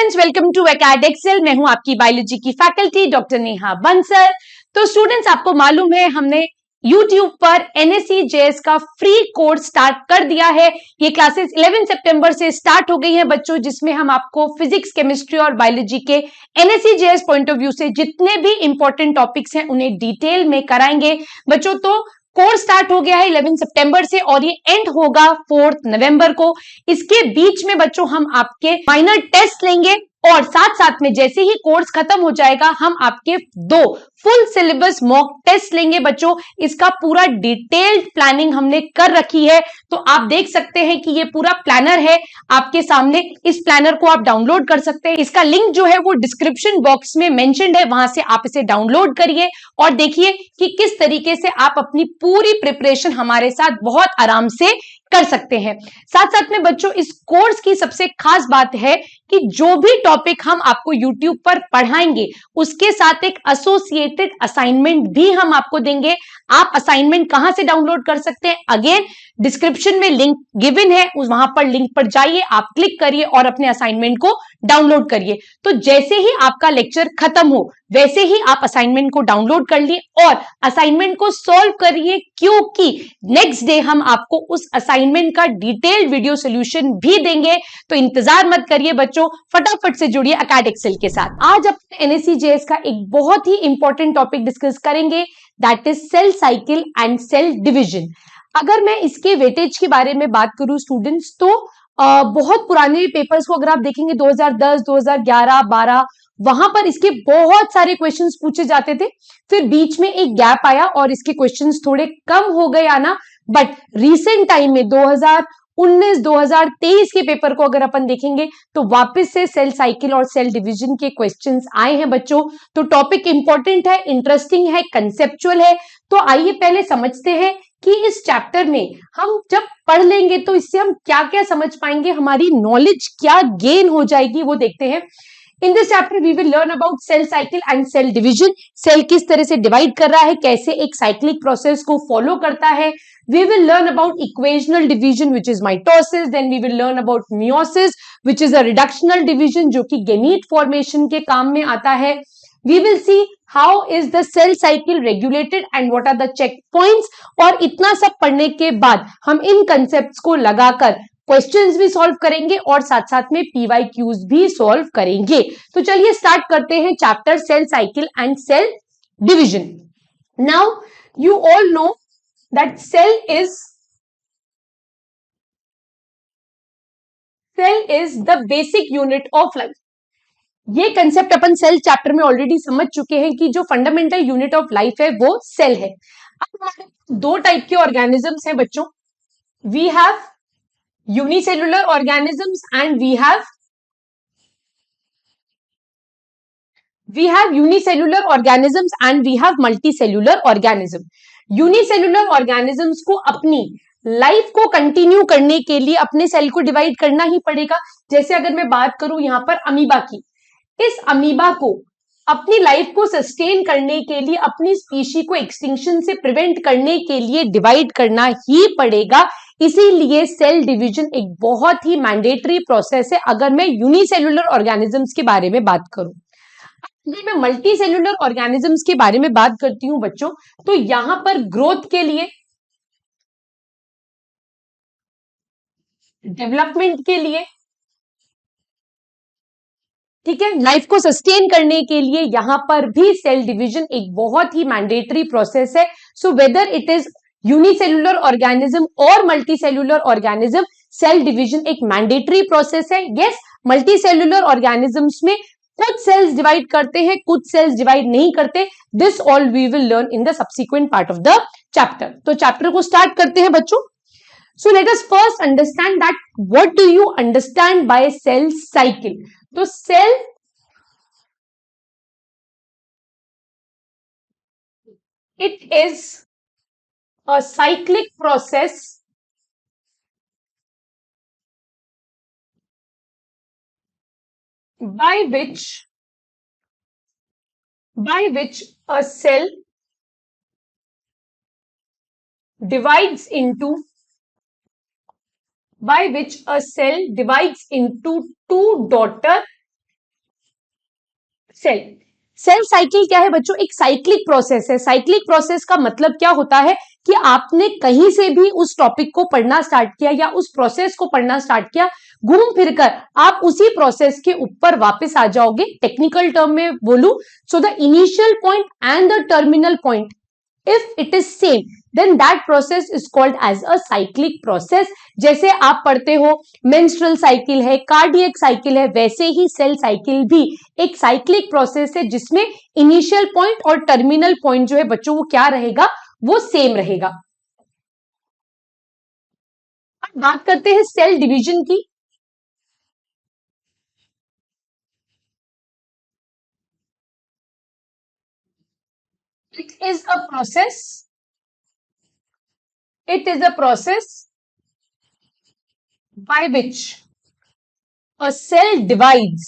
Students, welcome to Acad Excel. मैं हूं आपकी बायोलॉजी की फैकल्टी डॉक्टर नेहा बंसल। तो स्टूडेंट्स, आपको मालूम है हमने YouTube पर NSE-JS का फ्री कोर्स स्टार्ट कर दिया है। ये क्लासेस 11 सितंबर से स्टार्ट हो गई हैं बच्चों, जिसमें हम आपको फिजिक्स, केमिस्ट्री और बायोलॉजी के NSE-JS पॉइंट ऑफ व्यू से जितने भी इंपॉर्टेंट टॉपिक्स हैं उन्हें डिटेल में कराएंगे बच्चों। तो कोर्स स्टार्ट हो गया है 11 सितंबर से और ये एंड होगा 4 नवंबर को। इसके बीच में बच्चों हम आपके फाइनल टेस्ट लेंगे और साथ साथ में जैसे ही कोर्स खत्म हो जाएगा हम आपके 2 फुल सिलेबस मॉक टेस्ट लेंगे बच्चों। इसका पूरा डिटेल्ड प्लानिंग हमने कर रखी है, तो आप देख सकते हैं कि ये पूरा प्लानर है आपके सामने। इस प्लानर को आप डाउनलोड कर सकते हैं। इसका लिंक जो है वो डिस्क्रिप्शन बॉक्स में मेंशन्ड है, वहां से आप इसे डाउनलोड करिए और देखिए कि किस तरीके से आप अपनी पूरी प्रिपरेशन हमारे साथ बहुत आराम से कर सकते हैं। साथ साथ में बच्चों, इस कोर्स की सबसे खास बात है कि जो भी टॉपिक हम आपको YouTube पर पढ़ाएंगे उसके साथ एक एसोसिएटेड असाइनमेंट भी हम आपको देंगे। आप असाइनमेंट कहां से डाउनलोड कर सकते हैं? अगेन डिस्क्रिप्शन में लिंक गिवन है, वहां पर लिंक पर जाइए, आप क्लिक करिए और अपने असाइनमेंट को डाउनलोड करिए। तो जैसे ही आपका लेक्चर खत्म हो वैसे ही आप असाइनमेंट को डाउनलोड कर लिए और असाइनमेंट को सॉल्व करिए, क्योंकि नेक्स्ट डे हम आपको उस असाइनमेंट का डिटेल्ड वीडियो सॉल्यूशन भी देंगे। तो इंतजार मत करिए बच्चों, फटाफट से जुड़िए एकेड एक्सेल के साथ। आज अपने NSE-JS का एक बहुत ही इंपॉर्टेंट टॉपिक डिस्कस करेंगे, that is cell cycle and cell division. अगर मैं इसके वेटेज के बारे में बात करूं स्टूडेंट्स, तो बहुत पुराने पेपर्स को अगर आप देखेंगे 2010, 2011, 12, वहां पर इसके बहुत सारे क्वेश्चंस पूछे जाते थे। फिर बीच में एक गैप आया और इसके क्वेश्चंस थोड़े कम हो गए आना, बट रीसेंट टाइम में 2019, 2023 के पेपर को अगर अपन देखेंगे तो वापस से सेल साइकिल और सेल डिवीजन के क्वेश्चंस आए हैं बच्चों। तो टॉपिक इंपॉर्टेंट है, इंटरेस्टिंग है, कंसेप्चुअल है। तो आइए पहले समझते हैं कि इस चैप्टर में हम जब पढ़ लेंगे तो इससे हम क्या क्या समझ पाएंगे, हमारी नॉलेज क्या गेन हो जाएगी, वो देखते हैं। In this chapter we will learn about cell cycle and cell division. Cell किस तरह से डिवाइड कर रहा है, कैसे एक साइक्लिक प्रोसेस को फॉलो करता है। We will learn about equational division which is mitosis. Then we will learn about meiosis which is a reductional division जो कि gamete formation के काम में आता है। We will see how is the cell cycle regulated and what are the checkpoints। और इतना सब पढ़ने के बाद हम इन कंसेप्ट्स को लगाकर क्वेश्चंस भी सॉल्व करेंगे और साथ साथ में PYQs भी सॉल्व करेंगे। तो चलिए स्टार्ट करते हैं chapter cell cycle and cell division. Now you all know that cell is the basic unit of life. ये कंसेप्ट अपन सेल चैप्टर में ऑलरेडी समझ चुके हैं कि जो फंडामेंटल यूनिट ऑफ लाइफ है वो सेल है। अब हमारे 2 टाइप के ऑर्गेनिजम्स हैं बच्चों। We have unicellular organisms and we have unicellular organisms and we have multicellular organism। unicellular organisms को अपनी लाइफ को कंटिन्यू करने के लिए अपने सेल को डिवाइड करना ही पड़ेगा। जैसे अगर मैं बात करूं यहां पर अमीबा की, इस अमीबा को अपनी लाइफ को सस्टेन करने के लिए, अपनी स्पीशी को एक्सटिंक्शन से प्रिवेंट करने के लिए डिवाइड करना ही पड़ेगा। इसीलिए सेल डिवीजन एक बहुत ही मैंडेटरी प्रोसेस है अगर मैं यूनिसेल्युलर ऑर्गेनिजम्स के बारे में बात करूं। अगर मैं मल्टी सेल्युलर ऑर्गेनिजम्स के बारे में बात करती हूं बच्चों, तो यहां पर ग्रोथ के लिए, डेवलपमेंट के लिए, ठीक है, लाइफ को सस्टेन करने के लिए यहां पर भी सेल डिवीजन एक बहुत ही मैंडेटरी प्रोसेस है। So whether it is unicellular organism और मल्टीसेल्युलर ऑर्गेनिज्म, सेल डिवीजन एक मैंडेटरी प्रोसेस है। यस, मल्टीसेल्युलर ऑर्गेनिजम्स में कुछ सेल्स डिवाइड करते हैं, कुछ सेल्स डिवाइड नहीं करते। This all we will learn in the subsequent part of the chapter. तो चैप्टर को स्टार्ट करते हैं बच्चों। So let us first understand that what do you understand by cell cycle? तो cell it is a cyclic process by which a cell divides into two daughter cell cell cycle क्या है बच्चों? एक cyclic process है। Cyclic process का मतलब क्या होता है कि आपने कहीं से भी उस टॉपिक को पढ़ना स्टार्ट किया या उस प्रोसेस को पढ़ना स्टार्ट किया, घूम फिरकर आप उसी प्रोसेस के ऊपर वापस आ जाओगे। टेक्निकल टर्म में बोलूं, so the initial point and the terminal point, if it is same, then that process is called as a cyclic process। जैसे आप पढ़ते हो मेंस्ट्रुअल साइकिल है, कार्डियक साइकिल है, वैसे ही सेल साइकिल भी एक साइक्लिक प्रोसेस है जिसमें इनिशियल पॉइंट और टर्मिनल पॉइंट जो है बच्चों वो क्या रहेगा? वो सेम रहेगा। अब बात करते हैं सेल डिवीजन की। It is a process. It is a process by which a cell divides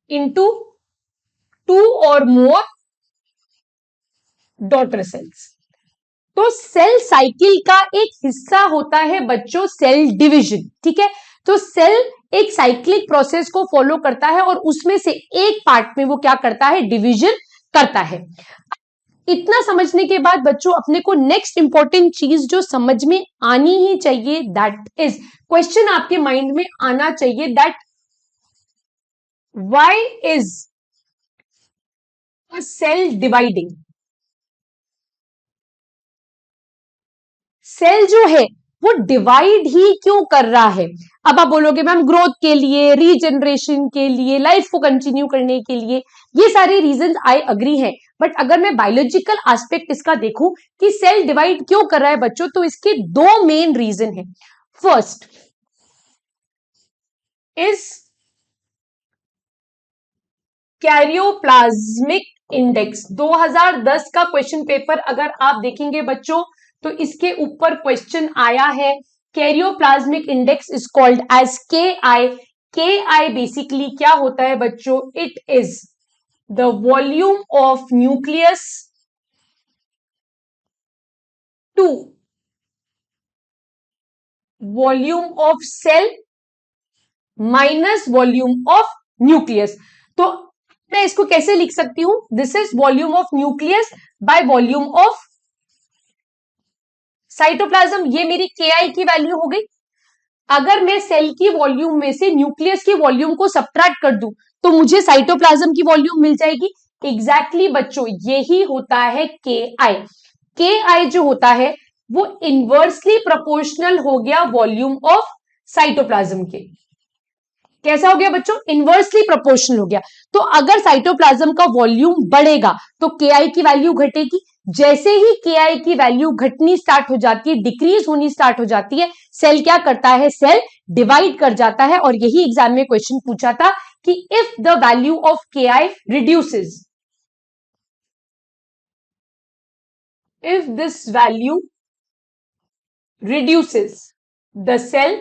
into two or more daughter cells. तो सेल साइकिल का एक हिस्सा होता है बच्चों सेल डिवीजन, ठीक है। तो सेल एक साइक्लिक प्रोसेस को फॉलो करता है और उसमें से एक पार्ट में वो क्या करता है? डिवीजन करता है। इतना समझने के बाद बच्चों अपने को नेक्स्ट इंपॉर्टेंट चीज जो समझ में आनी ही चाहिए, दैट इज, क्वेश्चन आपके माइंड में आना चाहिए, that why is a cell dividing? Cell जो है वो डिवाइड ही क्यों कर रहा है? अब आप बोलोगे मैम ग्रोथ के लिए, रीजनरेशन के लिए, लाइफ को कंटिन्यू करने के लिए, ये सारे रीजंस आई अग्री है। बट अगर मैं बायोलॉजिकल एस्पेक्ट इसका देखूं कि सेल डिवाइड क्यों कर रहा है बच्चों, तो इसके दो मेन रीजन है। First is karyoplasmic index. 2010 का क्वेश्चन पेपर अगर आप देखेंगे बच्चों तो इसके ऊपर क्वेश्चन आया है, karyoplasmic index is called as KI। KI basically क्या होता है बच्चों? It is the volume of nucleus to volume of cell minus volume of nucleus. तो मैं इसको कैसे लिख सकती हूं? This is volume of nucleus by volume of cytoplasm. ये मेरी KI की वैल्यू हो गई। अगर मैं सेल की वॉल्यूम में से न्यूक्लियस की वॉल्यूम को सब्ट्रैक्ट कर दूं तो मुझे साइटोप्लाज्म की वॉल्यूम मिल जाएगी। एग्जैक्टली बच्चों यही होता है KI। KI जो होता है वो इनवर्सली प्रोपोर्शनल हो गया वॉल्यूम ऑफ साइटोप्लाज्म के। कैसा हो गया बच्चों? इनवर्सली प्रोपोर्शनल हो गया। तो अगर साइटोप्लाज्म का वॉल्यूम बढ़ेगा तो KI की वैल्यू घटेगी। जैसे ही KI की वैल्यू घटनी स्टार्ट हो जाती है, डिक्रीज होनी स्टार्ट हो जाती है, सेल क्या करता है? सेल डिवाइड कर जाता है। और यही एग्जाम में क्वेश्चन पूछा था कि if the value of KI reduces, if this value reduces, the cell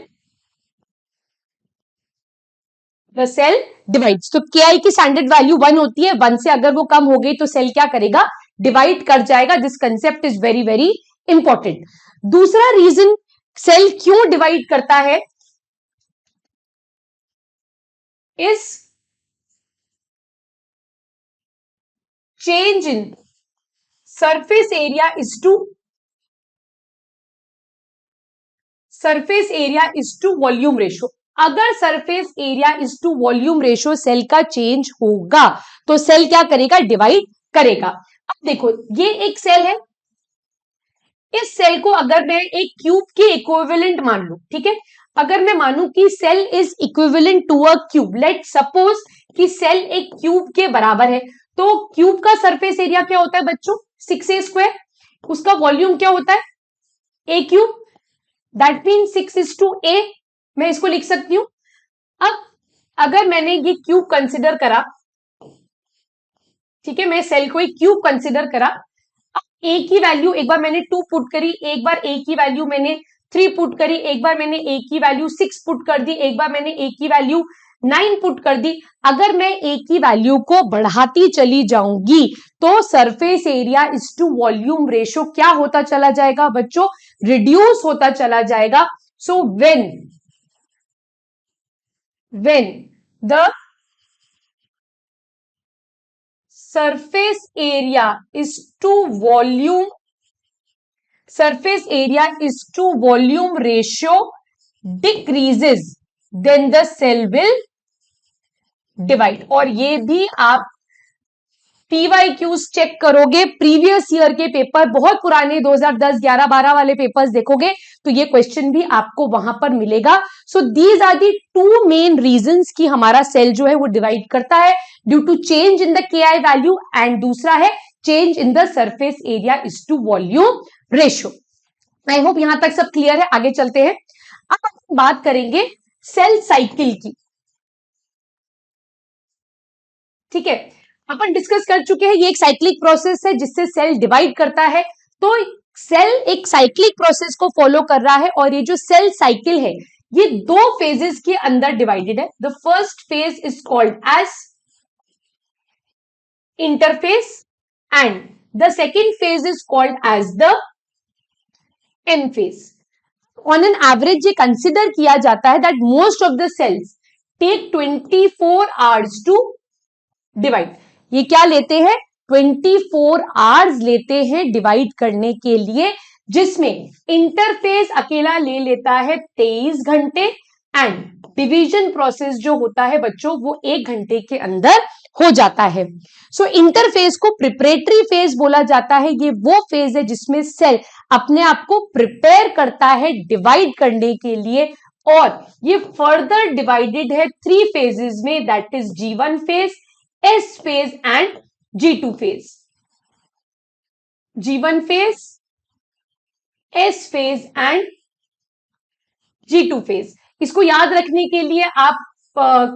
divides। तो KI की स्टैंडर्ड वैल्यू 1 होती है, 1 से अगर वो कम हो गई तो सेल क्या करेगा? डिवाइड कर जाएगा। This concept is very very important. दूसरा रीजन सेल क्यों डिवाइड करता है is change in surface area is to volume ratio. अगर surface area is to volume ratio cell का चेंज होगा तो सेल क्या करेगा? डिवाइड करेगा। अब देखो ये एक सेल है, इस सेल को अगर मैं एक क्यूब के इक्विवेलेंट मान लू, ठीक है, अगर मैं मानू कि cell is equivalent to a cube, let suppose कि सेल एक क्यूब के बराबर है, तो क्यूब का सरफेस एरिया क्या होता है बच्चों? 6a²। उसका वॉल्यूम क्या होता है? a³। That mean 6:a। मैं इसको लिख सकती हूं। अब अगर मैंने ये क्यूब कंसिडर करा, ठीक है, मैं सेल को एक क्यूब कंसिडर करा, अब a की वैल्यू एक बार मैंने 2 पुट करी, एक बार a की वैल्यू मैंने 3 पुट करी, एक बार मैंने a की वैल्यू 6 पुट कर दी, एक बार मैंने a की वैल्यू 9 पुट कर दी। अगर मैं a की वैल्यू को बढ़ाती चली जाऊंगी तो surface area is to volume ratio क्या होता चला जाएगा बच्चों? रिड्यूस होता चला जाएगा। So when when the surface area is to volume ratio decreases, then the cell will divide. और ये भी आप PYQs चेक करोगे, प्रीवियस ईयर के पेपर, बहुत पुराने 2010, 11, 12 वाले पेपर्स देखोगे तो ये क्वेश्चन भी आपको वहां पर मिलेगा. So these are the two main reasons कि हमारा सेल जो है वो डिवाइड करता है, due to change in the KI value, and दूसरा है change in the surface area is to volume ratio. I hope यहां तक सब क्लियर है. आगे चलते हैं. अब हम बात करेंगे सेल साइकिल की. ठीक है, अपन डिस्कस कर चुके हैं ये एक साइक्लिक प्रोसेस है जिससे सेल डिवाइड करता है. तो सेल एक साइक्लिक प्रोसेस को फॉलो कर रहा है, और ये जो सेल साइकिल है ये दो फेजेस के अंदर डिवाइडेड है. The first phase is called as interphase and the second phase is called as the M phase. On an average ये कंसिडर किया जाता है that most of the cells take 24 hours to divide. ये क्या लेते हैं? 24 hours लेते हैं डिवाइड करने के लिए, जिसमें इंटरफेस अकेला ले लेता है 23 घंटे, एंड डिवीजन प्रोसेस जो होता है बच्चों वो 1 घंटे के अंदर हो जाता है. सो इंटरफेस को प्रिपरेटरी फेज बोला जाता है. ये वो फेज है जिसमें सेल अपने आप को प्रिपेयर करता है डिवाइड करने के लिए, और ये फर्दर डिवाइडेड है 3 फेजेस में, that is G1 phase, S phase and G2 phase. G1 phase, S phase and G2 phase. इसको याद रखने के लिए आप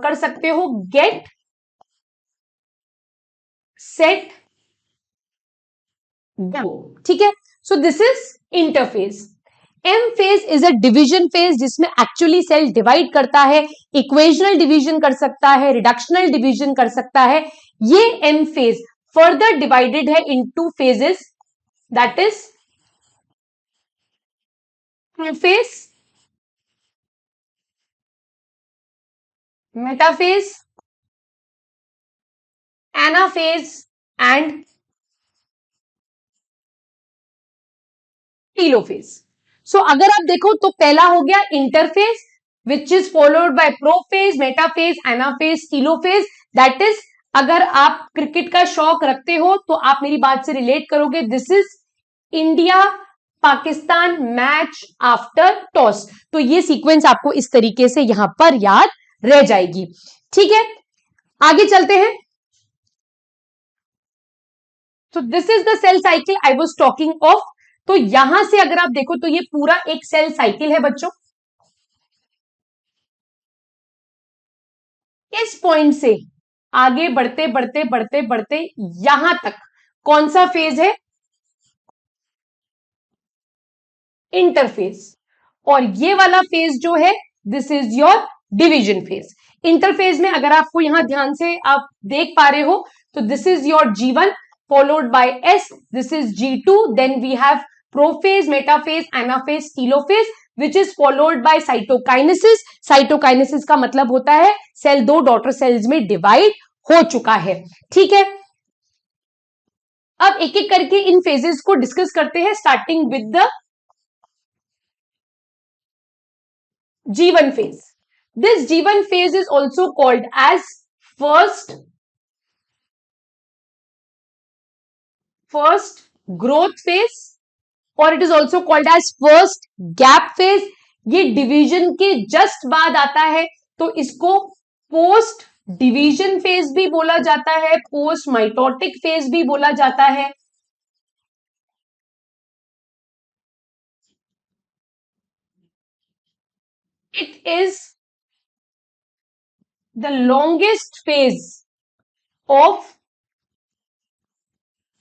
कर सकते हो गेट सेट गो. ठीक है, so this is interphase. M phase is a division phase जिसमें एक्चुअली सेल डिवाइड करता है. इक्वेशनल डिवीजन कर सकता है, रिडक्शनल डिवीजन कर सकता है. ये एम फेज फर्दर डिवाइडेड है in 2 phases, that is prophase, metaphase, anaphase and telophase. So अगर आप देखो तो पहला हो गया interphase, which is followed by prophase, metaphase, anaphase, telophase. That is, अगर आप क्रिकेट का शौक रखते हो तो आप मेरी बात से रिलेट करोगे. This is India Pakistan match after toss. तो ये सीक्वेंस आपको इस तरीके से यहां पर याद रह जाएगी. ठीक है, आगे चलते हैं. तो this is the cell cycle I was talking of. तो यहां से अगर आप देखो तो ये पूरा एक सेल साइकिल है बच्चों. इस पॉइंट से आगे बढ़ते बढ़ते बढ़ते बढ़ते यहां तक कौन सा फेज है? इंटरफेज. और ये वाला फेज जो है this is your division phase. Interphase में अगर आपको यहां ध्यान से आप देख पा रहे हो तो this is your G1 followed by S, this is G2, then we have prophase, metaphase, anaphase, telophase, which is followed by cytokinesis. cytokinesis का मतलब होता है सेल 2 डॉटर सेल्स में डिवाइड हो चुका है. ठीक है, अब एक एक करके इन फेजेस को डिस्कस करते हैं, starting with the G1 phase. This G1 phase is also called as first growth phase, और it is also called as first gap phase. ये डिवीजन के जस्ट बाद आता है तो इसको पोस्ट डिवीजन फेज भी बोला जाता है, पोस्ट माइटोटिक फेज भी बोला जाता है. It is the longest phase of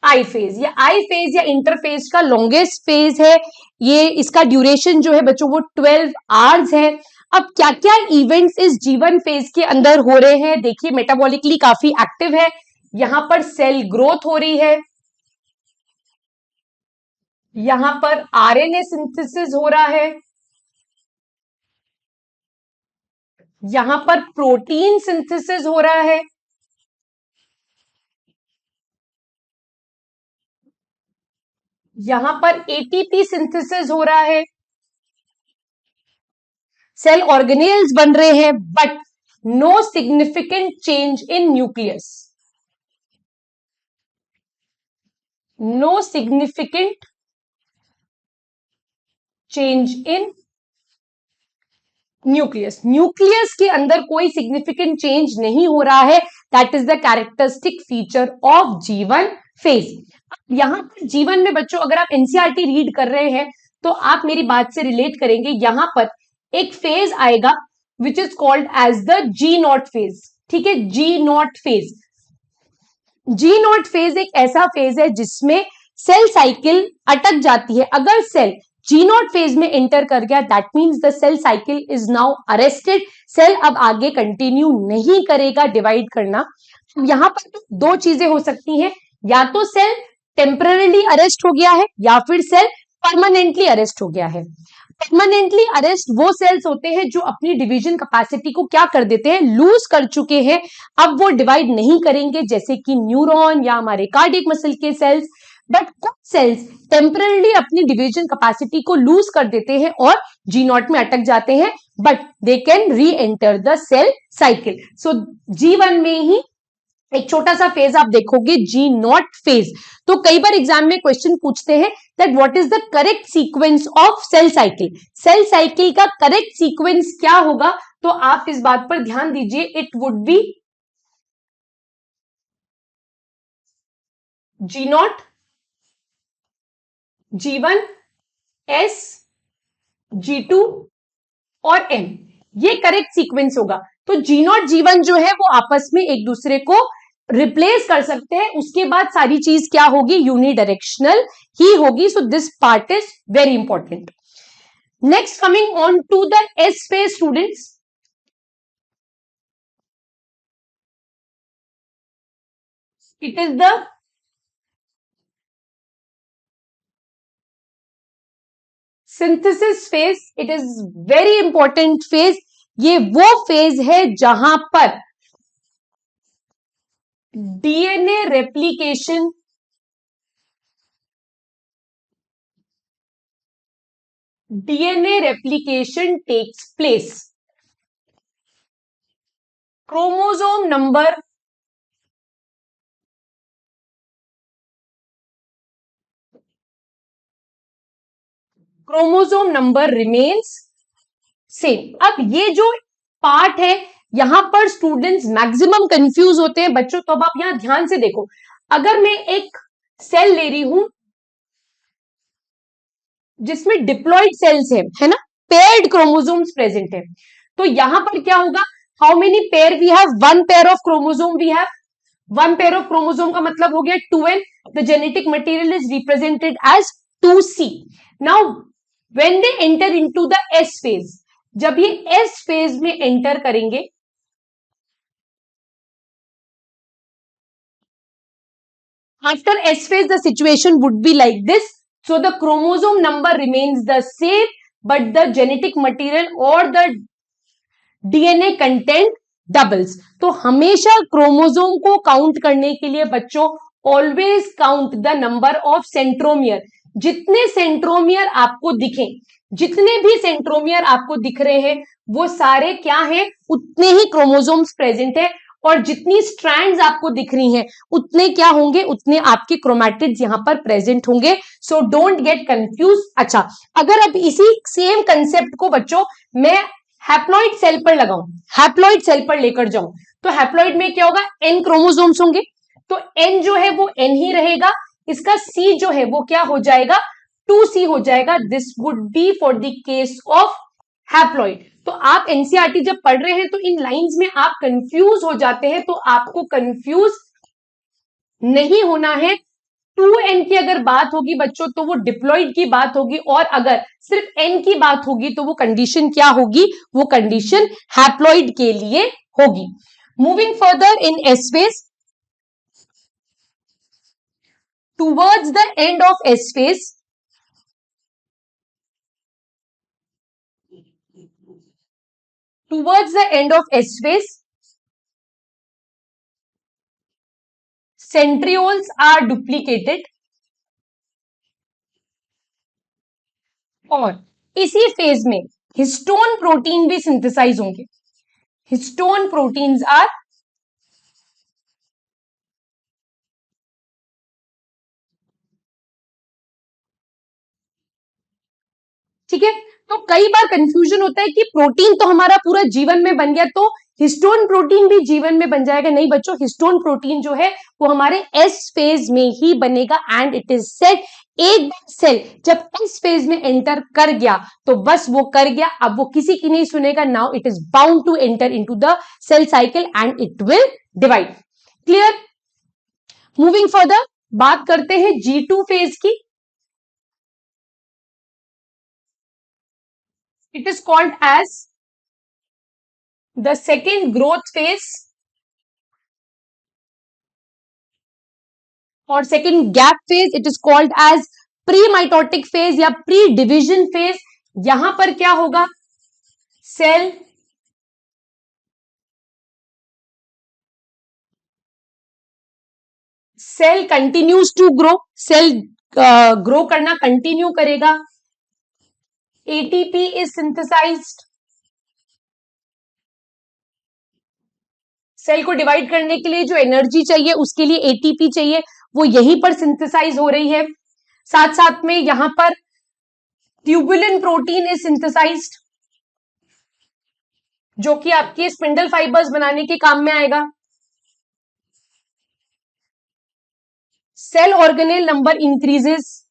I phase. या आई फेज या इंटरफेज का लॉन्गेस्ट फेज है ये. इसका ड्यूरेशन जो है बच्चों वो 12 आवर्स है. अब क्या क्या इवेंट्स इस G1 फेज के अंदर हो रहे हैं? देखिए, मेटाबॉलिकली काफी एक्टिव है. यहां पर सेल ग्रोथ हो रही है, यहां पर RNA सिंथेसिस हो रहा है, यहां पर प्रोटीन सिंथेसिस हो रहा है, यहां पर एटीपी सिंथेसिस हो रहा है, सेल ऑर्गेनेल्स बन रहे हैं, but no significant change in nucleus, no significant change in nucleus, nucleus के अंदर कोई सिग्निफिकेंट चेंज नहीं हो रहा है। That is the characteristic feature of G one phase. यहां पर जीवन में बच्चों अगर आप एनसीईआरटी रीड कर रहे हैं तो आप मेरी बात से रिलेट करेंगे, यहां पर एक फेज आएगा which is called as the G not phase. ठीक है, G not phase, G not phase एक ऐसा फेज है जिसमें सेल साइकिल अटक जाती है। अगर सेल जी नॉट फेज में एंटर कर गया that means the cell cycle is now arrested, cell अब आगे कंटिन्यू नहीं करेगा डिवाइड करना। यहां पर तो दो चीजें हो सकती हैं, या तो सेल टेम्पररीली अरेस्ट हो गया है या फिर सेल परमानेंटली अरेस्ट हो गया है। परमानेंटली अरेस्ट वो सेल्स होते हैं जो अपनी डिवीजन कैपेसिटी को क्या कर देते हैं, लूज कर चुके हैं, अब वो डिवाइड नहीं करेंगे, जैसे कि न्यूरॉन या हमारे कार्डियक मसल के सेल्स। बट कुछ सेल्स टेम्पररी अपनी डिवीजन कैपेसिटी को लूज कर देते हैं और जी नॉट में अटक जाते हैं, but they can reenter the cell cycle. So G one में ही एक छोटा सा फेज आप देखोगे, जी नॉट फेज। तो कई बार एग्जाम में क्वेश्चन पूछते हैं that what is the correct sequence of cell cycle, cell cycle का करेक्ट सीक्वेंस क्या होगा, तो आप इस बात पर ध्यान दीजिए, it would be G not, G one, S, G two और एम, ये करेक्ट सीक्वेंस होगा। तो जी नॉट जी1 जो है वो आपस में एक दूसरे को रिप्लेस कर सकते हैं, उसके बाद सारी चीज क्या होगी, यूनिडायरेक्शनल ही होगी। So this part is very important. Next coming on to the S phase students, it is the synthesis phase, it is very important phase. ये वो फेज है जहां पर DNA replication takes place, chromosome number remains same. अब ये जो part है यहां पर स्टूडेंट्स मैक्सिमम कंफ्यूज होते हैं बच्चों। तो अब आप यहां ध्यान से देखो, अगर मैं एक सेल ले रही हूं जिसमें डिप्लॉइड सेल्स है ना, पेयर्ड क्रोमोसोम्स प्रेजेंट है, तो यहां पर क्या होगा, how many pair we have, one pair of chromosome we have, one pair of chromosome का मतलब हो गया 2n, the genetic material is represented as 2c। Now when they enter into the S phase, जब ये S phase में enter करेंगे, after S phase the situation would be like this. So the chromosome number remains the same, but the genetic material or the DNA content doubles. तो हमेशा chromosome को count करने के लिए बच्चों always count the number of centromere. जितने centromere आपको दिखें, जितने भी सेंट्रोमियर आपको दिख रहे हैं वो सारे क्या हैं, उतने ही क्रोमोसोम्स प्रेजेंट है, और जितनी स्ट्रैंड्स आपको दिख रही हैं उतने क्या होंगे, उतने आपके क्रोमैटिड्स यहां पर प्रेजेंट होंगे। So don't get confuse. अच्छा, अगर अब इसी सेम कंसेप्ट को बच्चों मैं हैप्लॉइड सेल पर लगाऊं, हैप्लॉइड सेल पर लेकर जाऊं, तो हैप्लॉइड में क्या होगा, एन क्रोमोसोम्स होंगे, तो एन जो है वो एन ही रहेगा, इसका सी जो है वो क्या हो जाएगा, 2c हो जाएगा। This would B for the case of haploid. तो आप एनसीईआरटी जब पढ़ रहे हैं तो इन लाइंस में आप कंफ्यूज हो जाते हैं, तो आपको कंफ्यूज नहीं होना है। 2n की अगर बात होगी बच्चों तो वो डिप्लॉइड की बात होगी, और अगर सिर्फ n की बात होगी तो वो कंडीशन क्या होगी, वो कंडीशन हैप्लॉइड के लिए होगी। Moving further in S phase, towards the end of S phase, towards the end of S phase, centrioles are duplicated और इसी फेज में हिस्टोन प्रोटीन भी सिंथेसाइज होंगे. हिस्टोन प्रोटीन्स आर ठीक है. तो कई बार कंफ्यूजन होता है कि प्रोटीन तो हमारा पूरा जीवन में बन गया तो हिस्टोन प्रोटीन भी जीवन में बन जाएगा. नहीं बच्चों, हिस्टोन प्रोटीन जो है वो हमारे एस फेज में ही बनेगा एंड इट इज सेट. एक सेल जब एस फेज में एंटर कर गया तो बस वो कर गया, अब वो किसी की नहीं सुनेगा. Now it is bound to enter into the cell cycle and it will divide. Clear. Moving further, बात करते हैं G2 फेज की. It is called as the second growth phase और second gap phase. It is called as pre-mitotic phase या pre-division phase. यहां पर क्या होगा? Cell continues to grow. Cell grow करना कंटिन्यू करेगा. ATP is synthesized. सेल को डिवाइड करने के लिए जो एनर्जी चाहिए उसके लिए ATP चाहिए, वो यहीं पर सिंथेसाइज हो रही है. साथ साथ में यहां पर ट्यूबुलिन प्रोटीन इज सिंथेसाइज्ड जो कि आपके स्पिंडल फाइबर्स बनाने के काम में आएगा. Cell organelle number increases.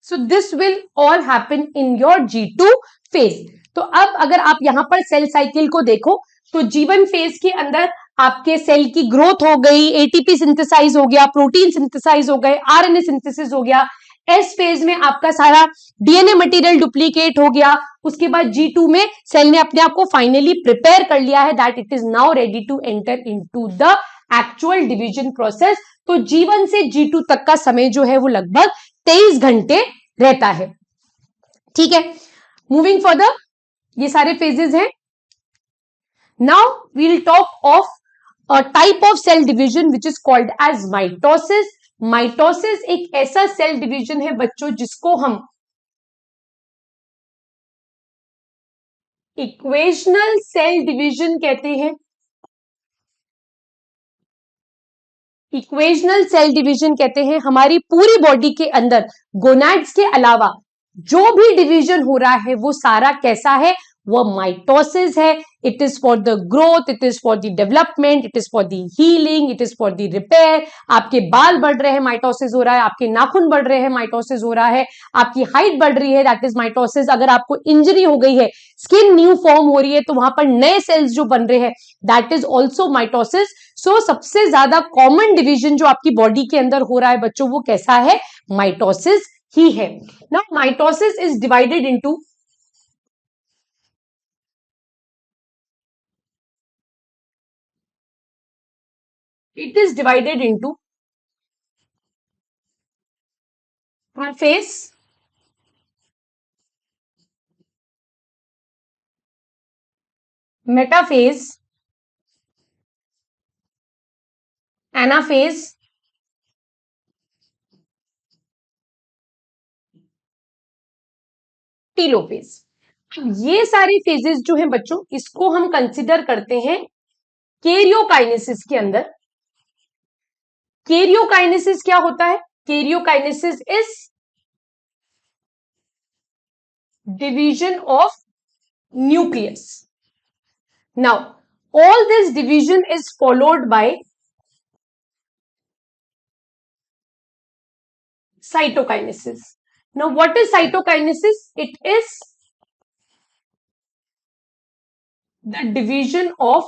So this will all happen in your G2 phase. तो अब अगर आप यहां पर सेल साइकिल को देखो तो G1 फेज के अंदर आपके सेल की ग्रोथ हो गई, ATP सिंथेसाइज हो गया, प्रोटीन सिंथेसाइज हो गए, RNA सिंथेसिस हो गया. एस फेज में आपका सारा DNA मटेरियल डुप्लीकेट हो गया. उसके बाद G2 में सेल ने अपने आप को फाइनली प्रिपेयर कर लिया है that it is now ready to enter into the actual division process. तो G1 से G2 तक का समय जो है वो लगभग 23 घंटे रहता है. ठीक है. मूविंग फर्दर, ये सारे फेजेस हैं. Now we will talk of a type of cell division which is called as mitosis. Mitosis एक ऐसा सेल डिवीजन है बच्चों जिसको हम इक्वेशनल सेल डिवीजन कहते हैं. इक्वेशनल सेल डिवीजन कहते हैं. हमारी पूरी बॉडी के अंदर गोनैड्स के अलावा जो भी डिवीजन हो रहा है वो सारा कैसा है? वो माइटोसिस है. It is for the growth, it is for the development, it is for the healing, it is for the repair. आपके बाल बढ़ रहे हैं, माइटोसिस हो रहा है. आपके नाखून बढ़ रहे हैं, माइटोसिस हो रहा है. आपकी हाइट बढ़ रही है, दैट इज माइटोसिस. अगर आपको इंजरी हो गई है, स्किन न्यू फॉर्म हो रही है, तो वहां पर नए सेल्स जो बन रहे हैं, दैट इज ऑल्सो माइटोसिस. सो सबसे ज्यादा कॉमन डिवीजन जो आपकी बॉडी के अंदर हो रहा है बच्चों, वो कैसा है? माइटोसिस ही है. Now mitosis is divided into it is divided into phase, metaphase, anaphase, telophase. ये सारे फेजेस जो हैं बच्चों, इसको हम कंसिडर करते हैं कैरियोकाइनेसिस के अंदर. कैरियोकाइनेसिस क्या होता है? Karyokinesis is division of nucleus. Now, all this division is followed by cytokinesis. Now, what is cytokinesis? It is the division of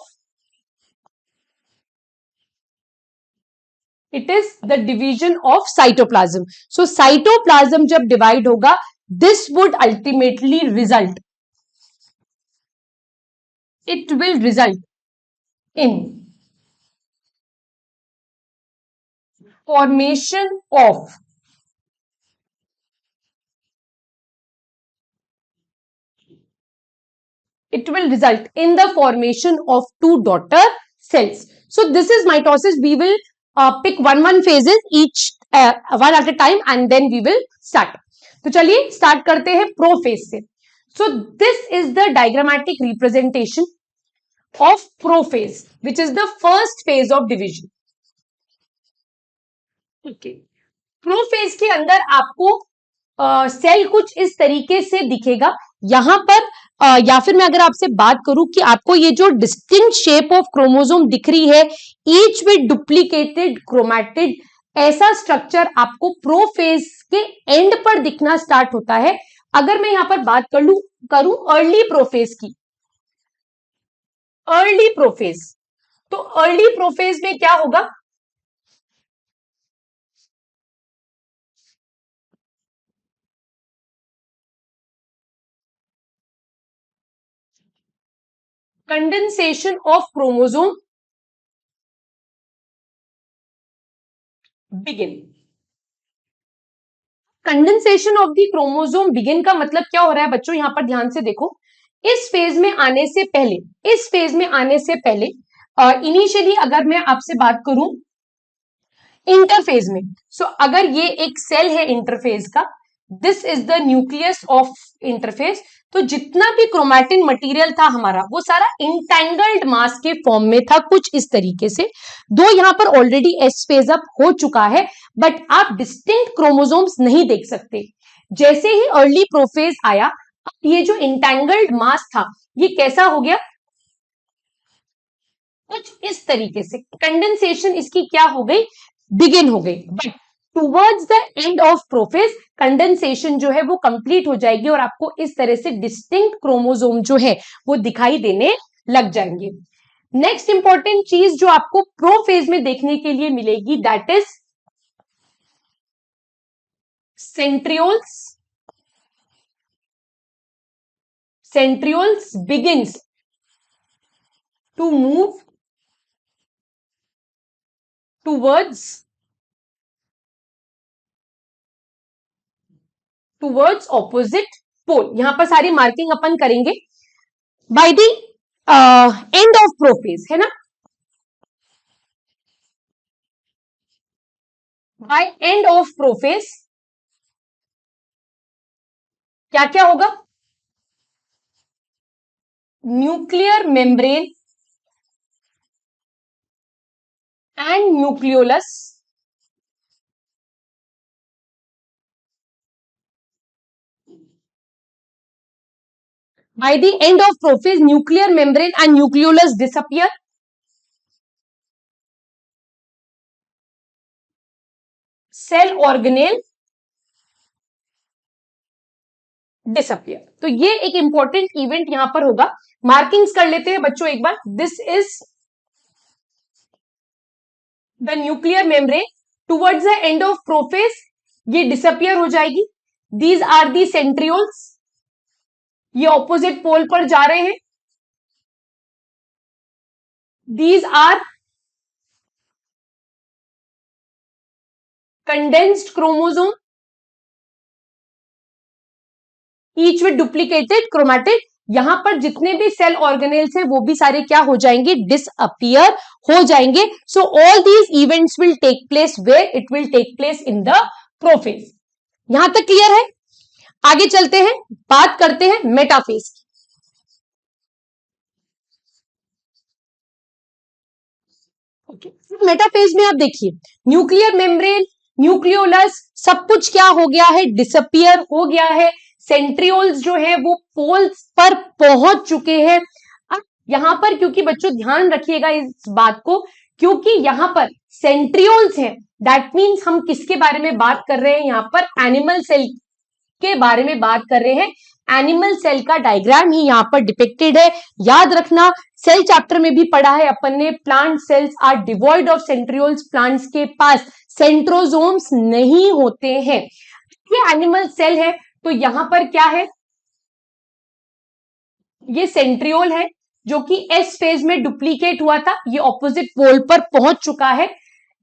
cytoplasm. So cytoplasm जब डिवाइड होगा this would ultimately result, it will result in formation of it will result in the formation of two daughter cells. So this is mitosis. We will pick one phases each one at a time and then we will start. तो चलिए start करते हैं prophase से. So this is the diagrammatic representation of prophase, which is the first phase of division. Okay. Prophase के अंदर आपको cell कुछ इस तरीके से दिखेगा. यहां पर या फिर मैं अगर आपसे बात करूं कि आपको ये जो डिस्टिंक्ट शेप ऑफ क्रोमोसोम दिख रही है, ईच विद डुप्लीकेटेड क्रोमैटिड, ऐसा स्ट्रक्चर आपको प्रोफेज के एंड पर दिखना स्टार्ट होता है. अगर मैं यहां पर बात करूं अर्ली प्रोफेज की, अर्ली प्रोफेज, तो अर्ली प्रोफेज में क्या होगा, condensation of chromosome begin. Condensation of the chromosome begin का मतलब क्या हो रहा है बच्चों, यहां पर ध्यान से देखो. इस फेज में आने से पहले, इस फेज में आने से पहले इनिशियली अगर मैं आपसे बात करूं इंटरफेज में, सो अगर ये एक सेल है इंटरफेज का, this is the nucleus of interphase, तो जितना भी क्रोमैटिन मटेरियल था हमारा वो सारा इंटैंगल्ड मास के फॉर्म में था कुछ इस तरीके से. दो यहां पर ऑलरेडी एस फेज अप हो चुका है, बट आप डिस्टिंक्ट क्रोमोसोम्स नहीं देख सकते. जैसे ही अर्ली प्रोफेज आया, ये जो इंटैंगल्ड मास था ये कैसा हो गया, कुछ इस तरीके से. कंडेंसेशन इसकी क्या हो गई, बिगिन हो गई. But towards the end of prophase condensation जो है वो कंप्लीट हो जाएगी और आपको इस तरह से डिस्टिंक्ट क्रोमोसोम जो है वो दिखाई देने लग जाएंगे. नेक्स्ट इंपॉर्टेंट चीज जो आपको प्रोफेज में देखने के लिए मिलेगी, that is centrioles. Centrioles begins to move towards opposite pole. यहां पर सारी मार्किंग अपन करेंगे. By the end of prophase है ना, बाय एंड ऑफ प्रोफेज क्या क्या होगा, nuclear membrane and nucleolus by the end of prophase, nuclear membrane and nucleolus disappear. Cell organelle disappear. तो ये एक इंपॉर्टेंट इवेंट यहां पर होगा. मार्किंग्स कर लेते हैं बच्चों एक बार. This is the nuclear membrane. Towards the end of prophase ये डिसअपियर हो जाएगी. दीज आर दी सेंट्रियोल्स, ये ऑपोजिट पोल पर जा रहे हैं. These are condensed chromosome, each with duplicated chromatid. यहां पर जितने भी सेल ऑर्गेनेल्स हैं वो भी सारे क्या हो जाएंगे, डिसअपियर हो जाएंगे. So all these events will take place where, it will take place in the prophase. यहां तक क्लियर है. आगे चलते हैं, बात करते हैं मेटाफेज की. ओके, मेटाफेज में आप देखिए न्यूक्लियर मेम्ब्रेन, न्यूक्लियोलस सब कुछ क्या हो गया है, डिसअपियर हो गया है. सेंट्रियोल्स जो है वो पोल्स पर पहुंच चुके हैं. अब यहां पर क्योंकि बच्चों ध्यान रखिएगा इस बात को, क्योंकि यहां पर सेंट्रियोल्स हैं, दैट मीन्स हम किसके बारे में बात कर रहे हैं, यहां पर एनिमल सेल के बारे में बात कर रहे हैं. एनिमल सेल का डायग्राम ही यहां पर डिपिक्टेड है. याद रखना, सेल चैप्टर में भी पढ़ा है अपन ने, plant cells are devoid of centrioles. Plants के पास सेंट्रोसोम्स नहीं होते हैं. ये एनिमल सेल है, तो यहां पर क्या है, ये सेंट्रियोल है जो कि एस फेज में डुप्लीकेट हुआ था, ये ऑपोजिट पोल पर पहुंच चुका है।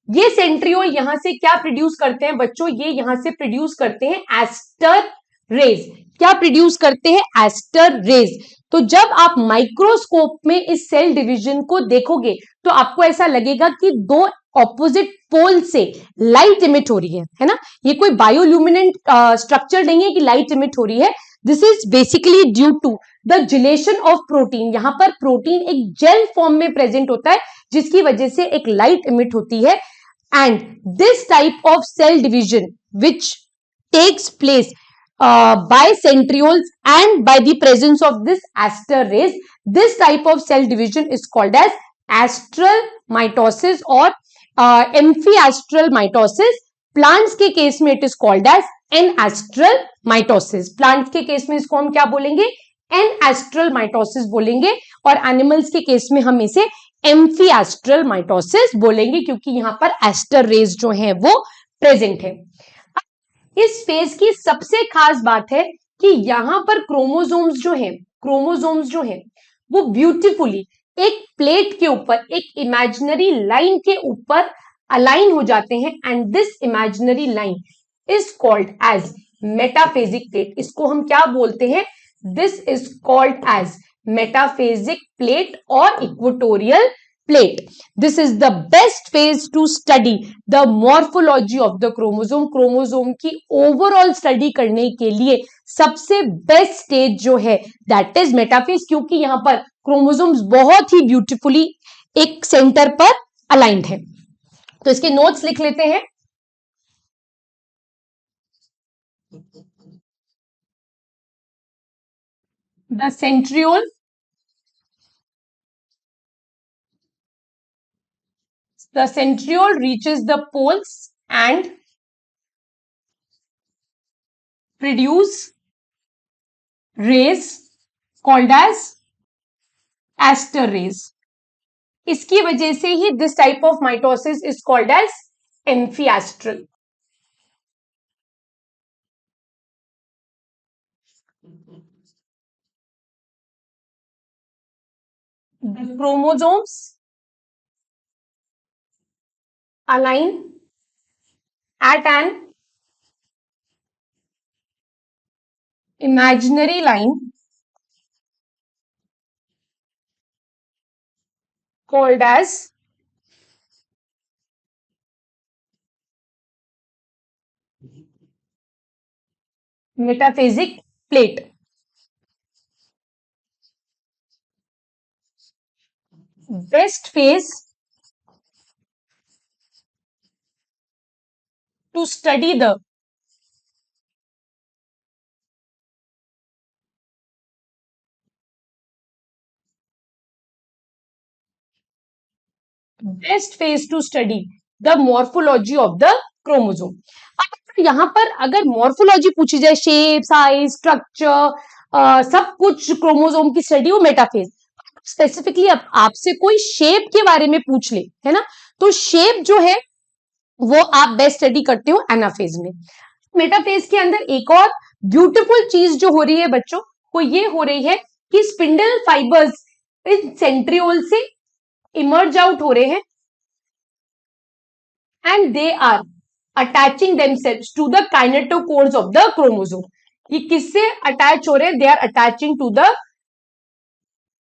ये सेंट्रियोल यहां से क्या प्रोड्यूस करते हैं बच्चों, ये यहां से प्रोड्यूस करते हैं एस्टर रेज। क्या प्रोड्यूस करते हैं, एस्टर रेज। तो जब आप माइक्रोस्कोप में इस सेल डिवीजन को देखोगे तो आपको ऐसा लगेगा कि दो ऑपोजिट पोल से लाइट इमिट हो रही है ना। ये कोई बायोल्यूमिनेंट स्ट्रक्चर नहीं है कि लाइट इमिट हो रही है। This is basically due to the gelation of protein. यहां पर प्रोटीन एक जेल फॉर्म में प्रेजेंट होता है जिसकी वजह से एक लाइट इमिट होती है। And this type of cell division which takes place by centrioles and by the presence of this aster rays, this type of cell division is called as astral mitosis or amphiastral mitosis. Plants के case में it is called as anastral mitosis. Plants के case में इसको हम क्या बोलेंगे, anastral mitosis बोलेंगे, और animals के केस में हम इसे amphiastral mitosis बोलेंगे क्योंकि यहाँ पर aster rays जो है वो प्रेजेंट है। इस फेज की सबसे खास बात है कि यहां पर क्रोमोसोम्स जो हैं वो ब्यूटीफुली एक प्लेट के ऊपर, एक इमेजिनरी लाइन के ऊपर अलाइन हो जाते हैं। And this imaginary line is called as metaphasic plate. इसको हम क्या बोलते हैं, this is called as metaphasic plate और equatorial plate. This is the best phase to study the morphology of the chromosome. Chromosome की ओवरऑल स्टडी करने के लिए सबसे बेस्ट स्टेज जो है दैट इज मेटाफेज, क्योंकि यहां पर क्रोमोसोम्स बहुत ही ब्यूटीफुली एक सेंटर पर अलाइंड है। तो इसके नोट्स लिख लेते हैं। The centriole, the centriole reaches the poles and produce rays called as aster rays. इसकी वजह से ही this type of mitosis is called as amphiastral. The chromosomes align at an imaginary line called as metaphasic plate. Best phase to study the morphology of the chromosome. अब यहां पर अगर morphology पूछी जाए, shape, size, structure, सब कुछ chromosome की study, वो मेटाफेज। स्पेसिफिकली अब आपसे कोई शेप के बारे में पूछ ले, है ना, तो शेप जो है वो आप बेस्ट स्टडी करते हो एनाफेज में। मेटाफेज के अंदर एक और ब्यूटीफुल चीज जो हो रही है बच्चों, वो ये हो रही है कि स्पिंडल फाइबर्स इस सेंट्रियोल से इमर्ज आउट हो रहे हैं and they are attaching themselves to the kinetochores of the chromosome. ये किससे अटैच हो रहे हैं, they are attaching to the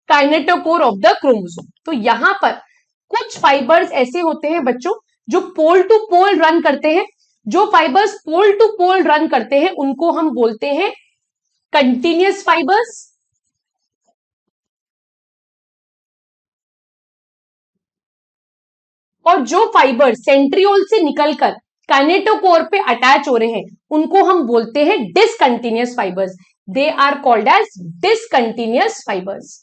kinetochore of the chromosome. तो यहां पर कुछ फाइबर्स ऐसे होते हैं बच्चों जो पोल टू पोल रन करते हैं। जो fibres pole to pole run करते हैं उनको हम बोलते हैं कंटिन्यूअस फाइबर्स, और जो फाइबर सेंट्रियोल से निकलकर काइनेटोकोर पे अटैच हो रहे हैं उनको हम बोलते हैं discontinuous fibres. They are called as discontinuous fibres.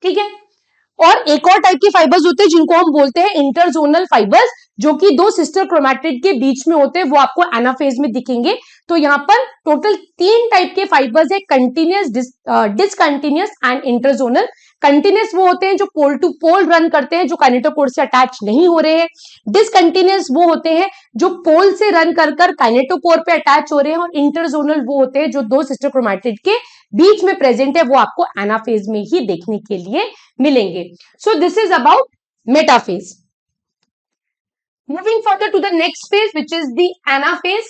ठीक है, और एक और टाइप के फाइबर्स होते हैं जिनको हम बोलते हैं इंटरजोनल फाइबर्स, जो कि दो सिस्टर क्रोमैटिड के बीच में होते हैं, वो आपको एनाफेज में दिखेंगे। तो यहाँ पर टोटल 3 टाइप के फाइबर्स है, continuous, discontinuous and interzonal. Continuous वो होते हैं जो पोल टू पोल रन करते हैं, जो काइनेटोकोर से अटैच नहीं हो रहे हैं। डिसकंटिन्यूस वो होते हैं जो पोल से रन कर कर काइनेटोकोर पे अटैच हो रहे हैं। और इंटरजोनल वो होते हैं जो दो सिस्टर क्रोमैटिड के बीच में प्रेजेंट है, वो आपको एनाफेज में ही देखने के लिए मिलेंगे। So this is about metaphase. Moving further to the next phase which is the anaphase.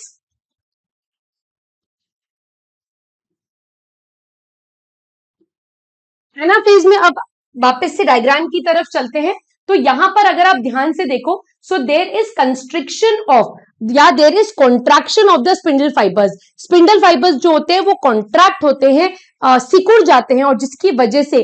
Anaphase में अब वापस से डायग्राम की तरफ चलते हैं। तो यहां पर अगर आप ध्यान से देखो, सो देर इज कंस्ट्रिक्शन ऑफ या there is contraction of the spindle fibres. Spindle fibres जो होते हैं वो कॉन्ट्रैक्ट होते हैं, सिकुड़ जाते हैं, और जिसकी वजह से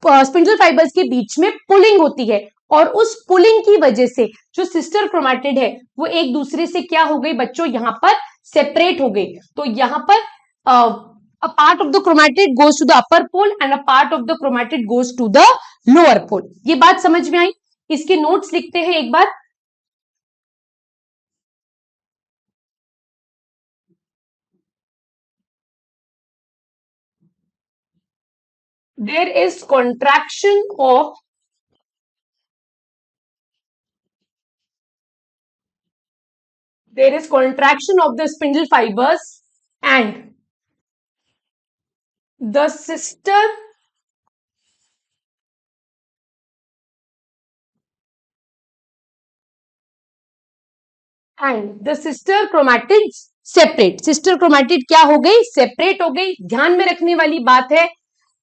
स्पिंडल फाइबर्स के बीच में पुलिंग होती है। और उस पुलिंग की वजह से जो सिस्टर क्रोमैटिड है वो एक दूसरे से क्या हो गई बच्चों, यहां पर सेपरेट हो गई। तो यहां पर a part of the chromatid goes to the upper pole and a part of the chromatid goes to the lower pole। ये बात समझ में आई? इसके नोट्स लिखते हैं एक बार। There is contraction of the spindle fibers and the sister chromatids separate। Sister chromatid क्या हो गई, सेपरेट हो गई। ध्यान में रखने वाली बात है,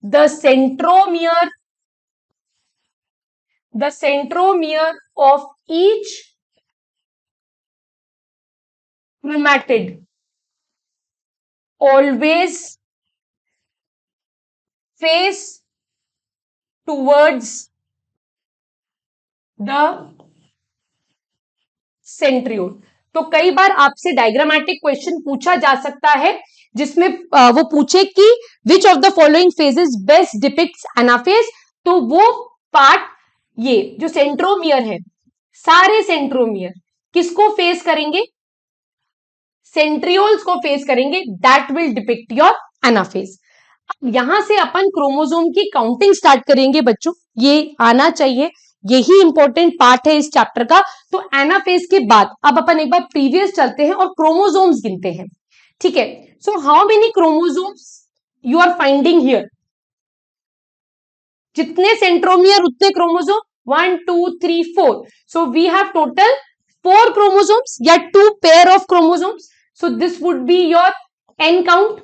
the centromere of each chromatid always face towards the centriole। तो कई बार आपसे डायग्रामेटिक क्वेश्चन पूछा जा सकता है जिसमें वो पूछे कि which of the following phases best depicts anaphase. तो वो पार्ट, ये जो सेंट्रोमियर है, सारे सेंट्रोमियर किसको फेस करेंगे, सेंट्रियोल्स को फेस करेंगे, that will depict your anaphase. यहां से अपन क्रोमोसोम की काउंटिंग स्टार्ट करेंगे बच्चों, ये आना चाहिए, यही इंपॉर्टेंट पार्ट है इस चैप्टर का। तो एनाफेज के बाद अब अपन एक बार प्रीवियस चलते हैं और क्रोमोसोम्स गिनते हैं, ठीक है। So how many chromosomes you are finding here, जितने सेंट्रोमियर उतने chromosome, 1 2 3 4। So we have total 4 chromosomes या 2 pair of chromosomes. So this would be your n count.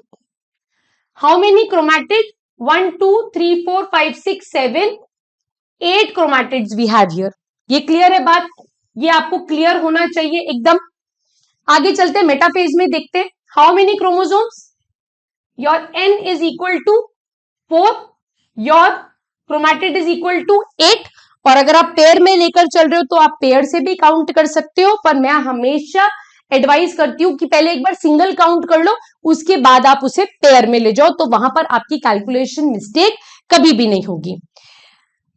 How many chromatid, 1 2 3 4 5 6 7 8 chromatids we have here. ये clear है बात, ये आपको clear होना चाहिए एकदम। आगे चलते हैं, मेटाफेज में देखते हैं how many chromosomes, your n is equal to 4, your chromatid is equal to 8। और अगर आप पेयर में लेकर चल रहे हो तो आप पेयर से भी काउंट कर सकते हो, पर मैं हमेशा एडवाइस करती हूं कि पहले एक बार सिंगल काउंट कर लो, उसके बाद आप उसे पेयर में ले जाओ, तो वहां पर आपकी कैलकुलेशन मिस्टेक कभी भी नहीं होगी।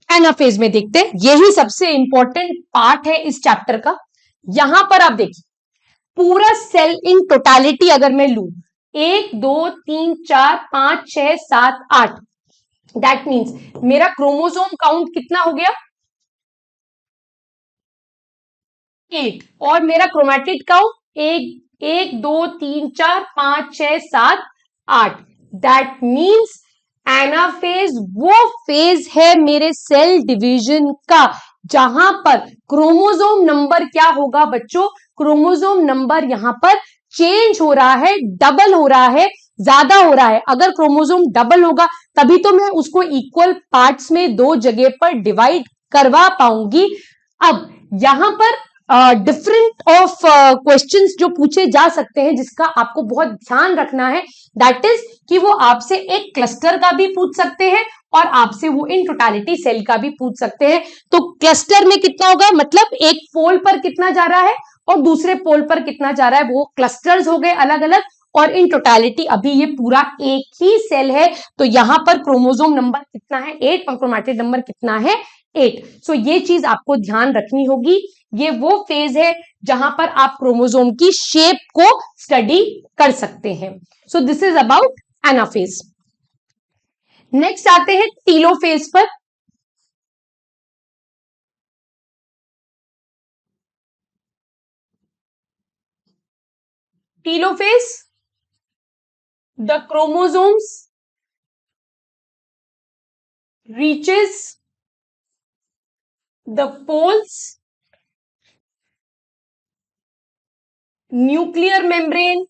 एनाफेज में देखते हैं, यही सबसे इंपॉर्टेंट पार्ट है इस चैप्टर का। यहां पर आप देखिए पूरा सेल इन टोटालिटी अगर मैं लू, 1 2 3 4 5 6 7 8, दैट मीन्स मेरा क्रोमोसोम काउंट कितना हो गया, 8। और मेरा chromatid count 1 2 3 4 5 6 7 8। That means anaphase वो फेज है मेरे सेल डिवीजन का जहां पर क्रोमोसोम नंबर क्या होगा बच्चों, क्रोमोसोम नंबर यहां पर चेंज हो रहा है, डबल हो रहा है, ज्यादा हो रहा है। अगर क्रोमोसोम डबल होगा तभी तो मैं उसको इक्वल पार्ट्स में 2 जगह पर डिवाइड करवा पाऊंगी। अब यहां पर डिफरेंट ऑफ क्वेश्चंस जो पूछे जा सकते हैं, जिसका आपको बहुत ध्यान रखना है, दैट इज कि वो आपसे एक क्लस्टर का भी पूछ सकते हैं और आपसे वो इन टोटालिटी सेल का भी पूछ सकते हैं। तो क्लस्टर में कितना होगा, मतलब एक पोल पर कितना जा रहा है और दूसरे पोल पर कितना जा रहा है, वो क्लस्टर्स हो गए अलग अलग। और इन टोटालिटी अभी ये पूरा एक ही सेल है, तो यहां पर क्रोमोसोम नंबर कितना है, 8, और क्रोमैटिड नंबर कितना है, 8। सो ये चीज आपको ध्यान रखनी होगी। ये वो फेज है जहां पर आप क्रोमोसोम की शेप को स्टडी कर सकते हैं। So this is about anaphase. Next आते हैं टीलोफेज पर। Telophase, the chromosomes reaches the poles, nuclear membrane,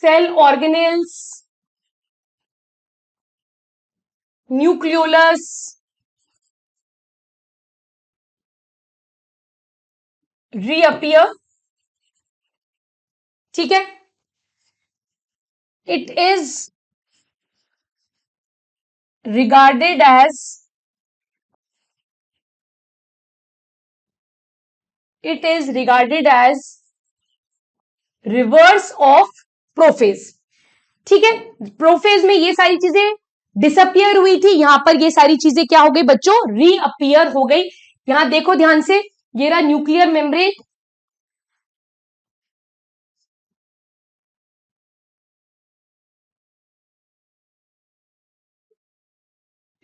cell organelles, nucleolus, reappear। ठीक है, it is regarded as reverse of prophase. ठीक है, प्रोफेज में ये सारी चीजें डिसअपियर हुई थी, यहां पर ये सारी चीजें क्या हो गई बच्चों, रीअपियर हो गई। यहां देखो ध्यान से, ये रहा न्यूक्लियर मेम्ब्रेन,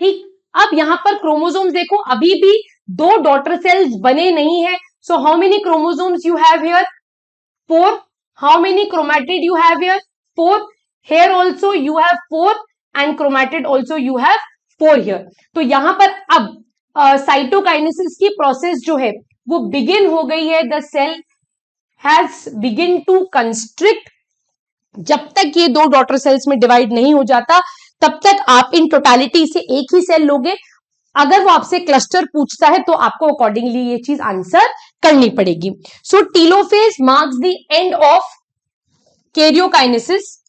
ठीक। अब यहां पर क्रोमोसोम्स देखो, अभी भी दो डॉटर सेल्स बने नहीं है। So how many chromosomes you have here, 4। How many chromatid you have here, 4। here also you have 4 and chromatid also you have 4 here। तो यहां पर अब साइटोकाइनेसिस की प्रोसेस जो है वो बिगिन हो गई है। The cell has begin to constrict. जब तक ये दो डॉटर सेल्स में डिवाइड नहीं हो जाता तब तक आप इन टोटालिटी से एक ही सेल लोगे। अगर वो आपसे क्लस्टर पूछता है तो आपको अकॉर्डिंगली ये चीज आंसर करनी पड़ेगी। So telophase marks the end of karyokinesis.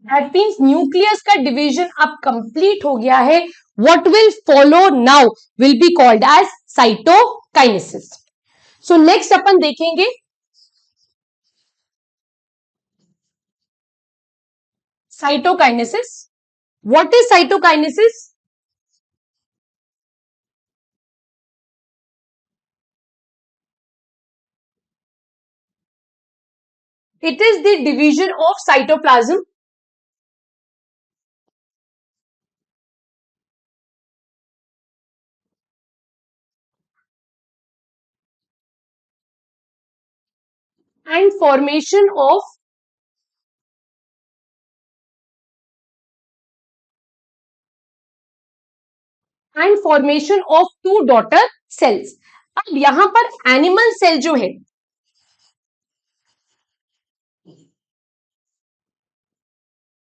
That means nucleus का डिवीजन अब कंप्लीट हो गया है। What will follow now will be called as cytokinesis. So next अपन देखेंगे cytokinesis. What is cytokinesis? It is the division of cytoplasm and formation of two daughter cells। अब यहां पर एनिमल सेल जो है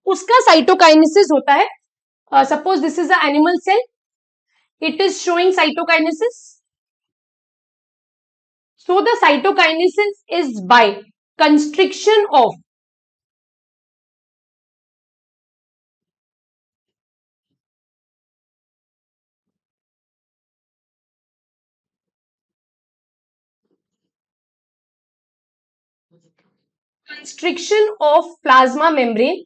उसका साइटोकाइनेसिस होता है। Suppose this is a animal cell, it is showing cytokinesis. So the cytokinesis is by constriction of plasma membrane,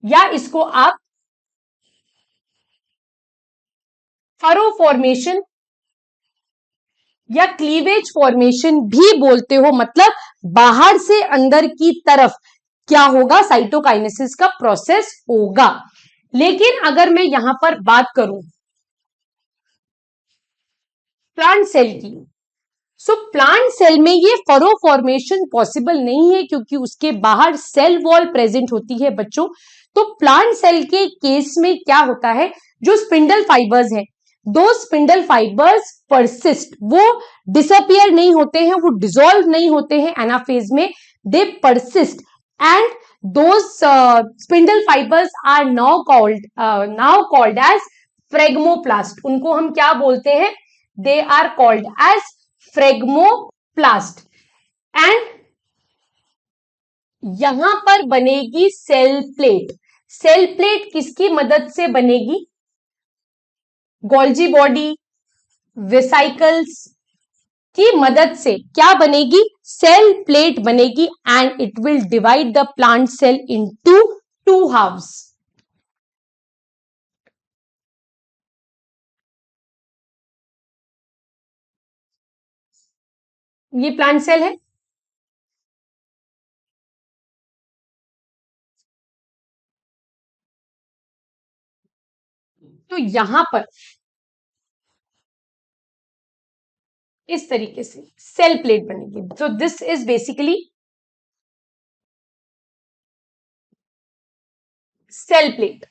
या इसको आप फरो फॉर्मेशन या क्लीवेज फॉर्मेशन भी बोलते हो। मतलब बाहर से अंदर की तरफ क्या होगा, साइटोकाइनेसिस का प्रोसेस होगा। लेकिन अगर मैं यहां पर बात करूं प्लांट सेल की, सो प्लांट सेल में ये फरो फॉर्मेशन पॉसिबल नहीं है क्योंकि उसके बाहर सेल वॉल प्रेजेंट होती है बच्चों। तो प्लांट सेल के केस में क्या होता है, जो स्पिंडल फाइबर्स हैं, दो स्पिंडल फाइबर्स परसिस्ट, वो डिसअपियर नहीं होते हैं, वो डिसॉल्व नहीं होते हैं एनाफेज में, they persist and those spindle fibres are now called as phragmoplast. उनको हम क्या बोलते हैं, they are called as phragmoplast. And यहां पर बनेगी सेल प्लेट। सेल प्लेट किसकी मदद से बनेगी, गोल्जी बॉडी, वेसाइकल्स की मदद से क्या बनेगी, सेल प्लेट बनेगी। And it will divide the plant cell into two halves. ये प्लांट सेल है, तो यहां पर इस तरीके से सेल प्लेट बनेगी। So this is basically cell plate.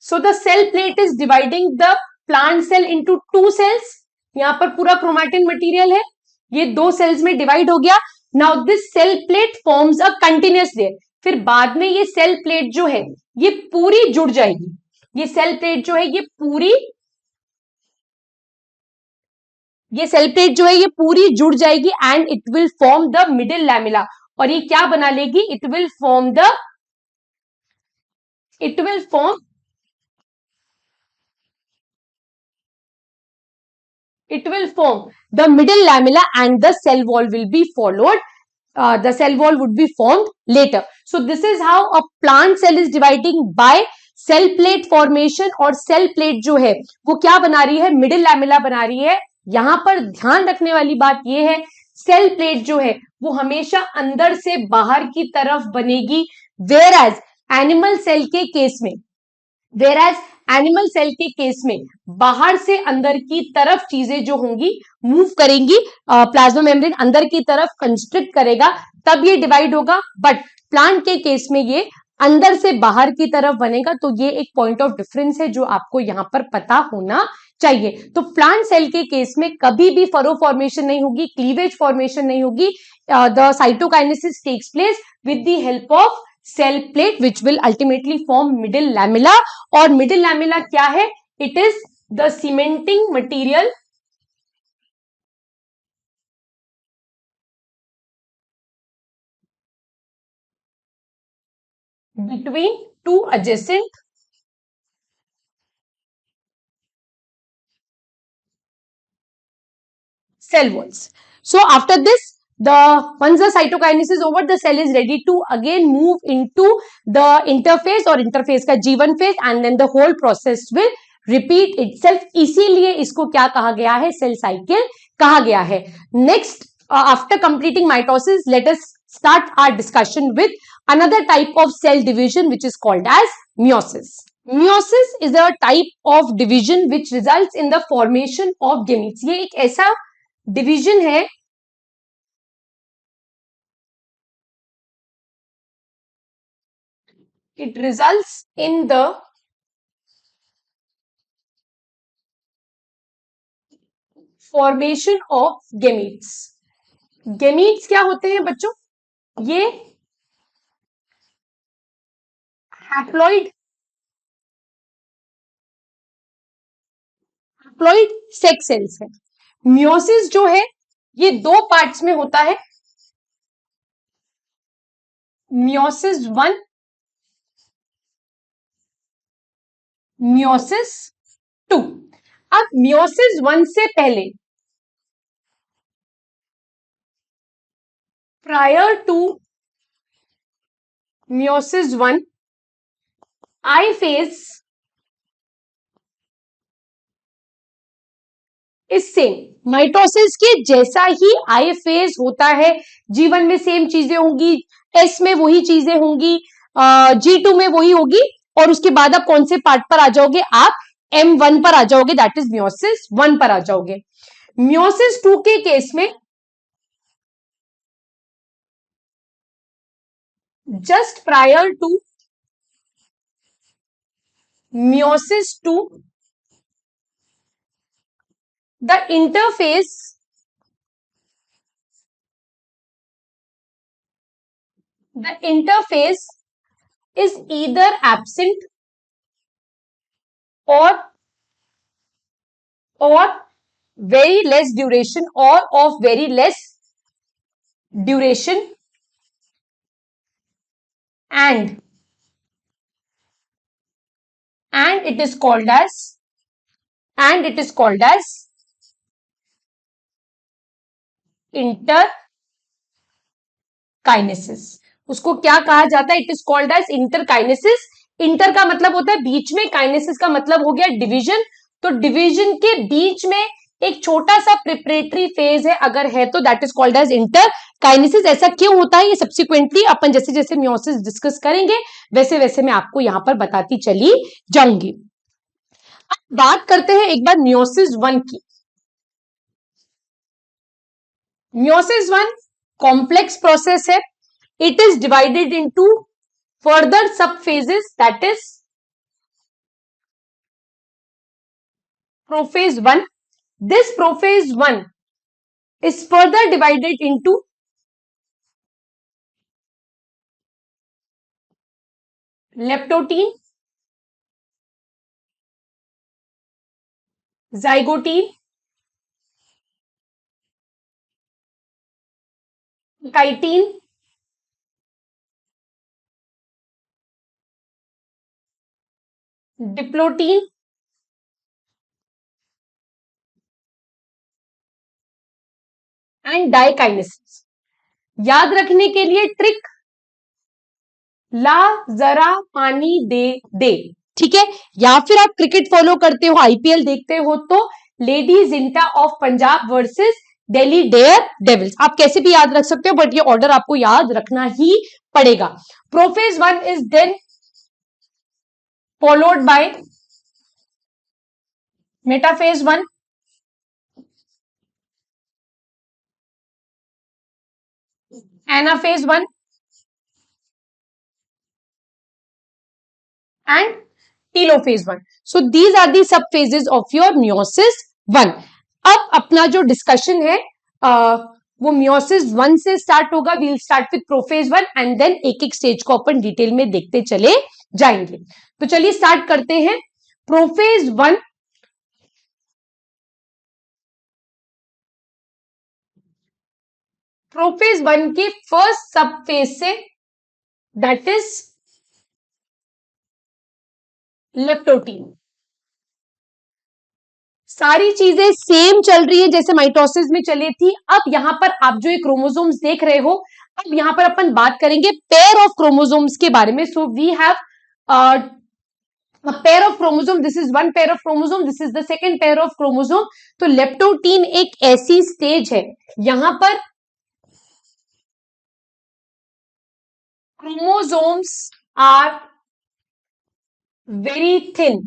So the cell plate is dividing the plant cell into two cells. यहां पर पूरा क्रोमैटिन मटेरियल है, ये दो सेल्स में डिवाइड हो गया। Now this cell plate forms a continuous layer. फिर बाद में ये सेल प्लेट जो है ये पूरी जुड़ जाएगी। ये सेल प्लेट जो है ये सेल प्लेट जो है ये पूरी जुड़ जाएगी and it will form the middle lamella. और ये क्या बना लेगी? It will form it will form it will form the middle lamella and the cell wall will be followed. The cell wall would be formed later. So this is how a plant cell is dividing by cell plate formation. और cell plate जो है वो क्या बना रही है? middle lamella बना रही है। यहां पर ध्यान रखने वाली बात ये है, सेल प्लेट जो है वो हमेशा अंदर से बाहर की तरफ बनेगी, whereas एनिमल सेल के केस में एनिमल सेल के केस में बाहर से अंदर की तरफ चीजें जो होंगी मूव करेंगी, प्लाज्मा मेम्ब्रेन अंदर की तरफ कंस्ट्रिक्ट करेगा, तब ये डिवाइड होगा। बट प्लांट के केस में ये अंदर से बाहर की तरफ बनेगा। तो ये एक पॉइंट ऑफ डिफरेंस है जो आपको यहां पर पता होना चाहिए। तो प्लांट सेल के केस में कभी भी फरो फॉर्मेशन नहीं होगी, क्लीवेज फॉर्मेशन नहीं होगी। The cytokinesis takes place with the help of cell plate which will ultimately form middle lamella. और मिडिल लैमिला क्या है? It is the cementing material between two adjacent cell walls. So after this, once the cytokinesis is over, the cell is ready to again move into the interphase or interphase का G1 phase, and then the whole process will repeat itself. इसीलिए इसको क्या कहा गया है? Cell cycle कहा गया है। Next, after completing mitosis, let us start our discussion with another type of cell division which is called as meiosis. Meiosis is a type of division which results in the formation of gametes. ये एक ऐसा division है it results in the formation of gametes. gametes क्या होते हैं बच्चों? ये haploid sex cells है। मियोसिस जो है ये दो पार्ट्स में होता है, मियोसिस 1, मियोसिस 2। अब मियोसिस 1 से पहले, prior to meiosis 1, I phase इससे माइटोसिस के जैसा ही आई फेज होता है। G1 में सेम चीजें होंगी, S में वही चीजें होंगी, G2 में वही होगी, और उसके बाद आप कौन से पार्ट पर आ जाओगे? आप M1 पर आ जाओगे, दैट इज मियोसिस 1 पर आ जाओगे। मियोसिस 2 के केस में just prior to meiosis 2, the interface is either absent or very less duration or of very less duration, and it is called as interkinesis. उसको क्या कहा जाता है? It is called as interkinesis. Inter का मतलब होता है बीच में, काइनेसिस का मतलब हो गया डिवीजन। तो डिवीजन के बीच में एक छोटा सा प्रिपरेटरी फेज है अगर है तो that is called as interkinesis. ऐसा क्यों होता है ये सब्सिक्वेंटली अपन जैसे जैसे मियोसिस डिस्कस करेंगे वैसे वैसे मैं आपको यहां पर बताती चली जाऊंगी। अब बात करते हैं एक बार मियोसिस वन की। मियोसिस वन कॉम्प्लेक्स प्रोसेस है। It is divided into further sub phases that is prophase one. This prophase one is further divided into leptotene, zygote, chitin, diplotene and diakinesis. याद रखने के लिए ट्रिक, ला जरा पानी दे दे, ठीक है। या फिर आप क्रिकेट फॉलो करते हो, आईपीएल देखते हो तो लेडीज इंटा of Punjab versus Delhi Daredevils, आप कैसे भी याद रख सकते हो बट ये ऑर्डर आपको याद रखना ही पड़ेगा। Prophase one is then followed by metaphase one, anaphase one and telophase 1. So these are the sub phases of your meiosis 1. अब अपना जो डिस्कशन है वो मियोसिस 1 से स्टार्ट होगा। We'll start with prophase 1 and then एक एक स्टेज को अपन डिटेल में देखते चले जाएंगे। तो चलिए स्टार्ट करते हैं। प्रोफेज 1 प्रोफेज 1 के फर्स्ट सब phase say that is leptotene. सारी चीजें सेम चल रही है जैसे माइटोसिस में चली थी। अब यहां पर आप जो ये क्रोमोसोम्स देख रहे हो, अब यहां पर अपन बात करेंगे पेयर ऑफ क्रोमोसोम्स के बारे में। So we have a pair of chromosome, this is one pair of chromosome, this is the second pair of chromosome। तो लेप्टोटीन एक ऐसी स्टेज है यहां पर chromosomes are very thin,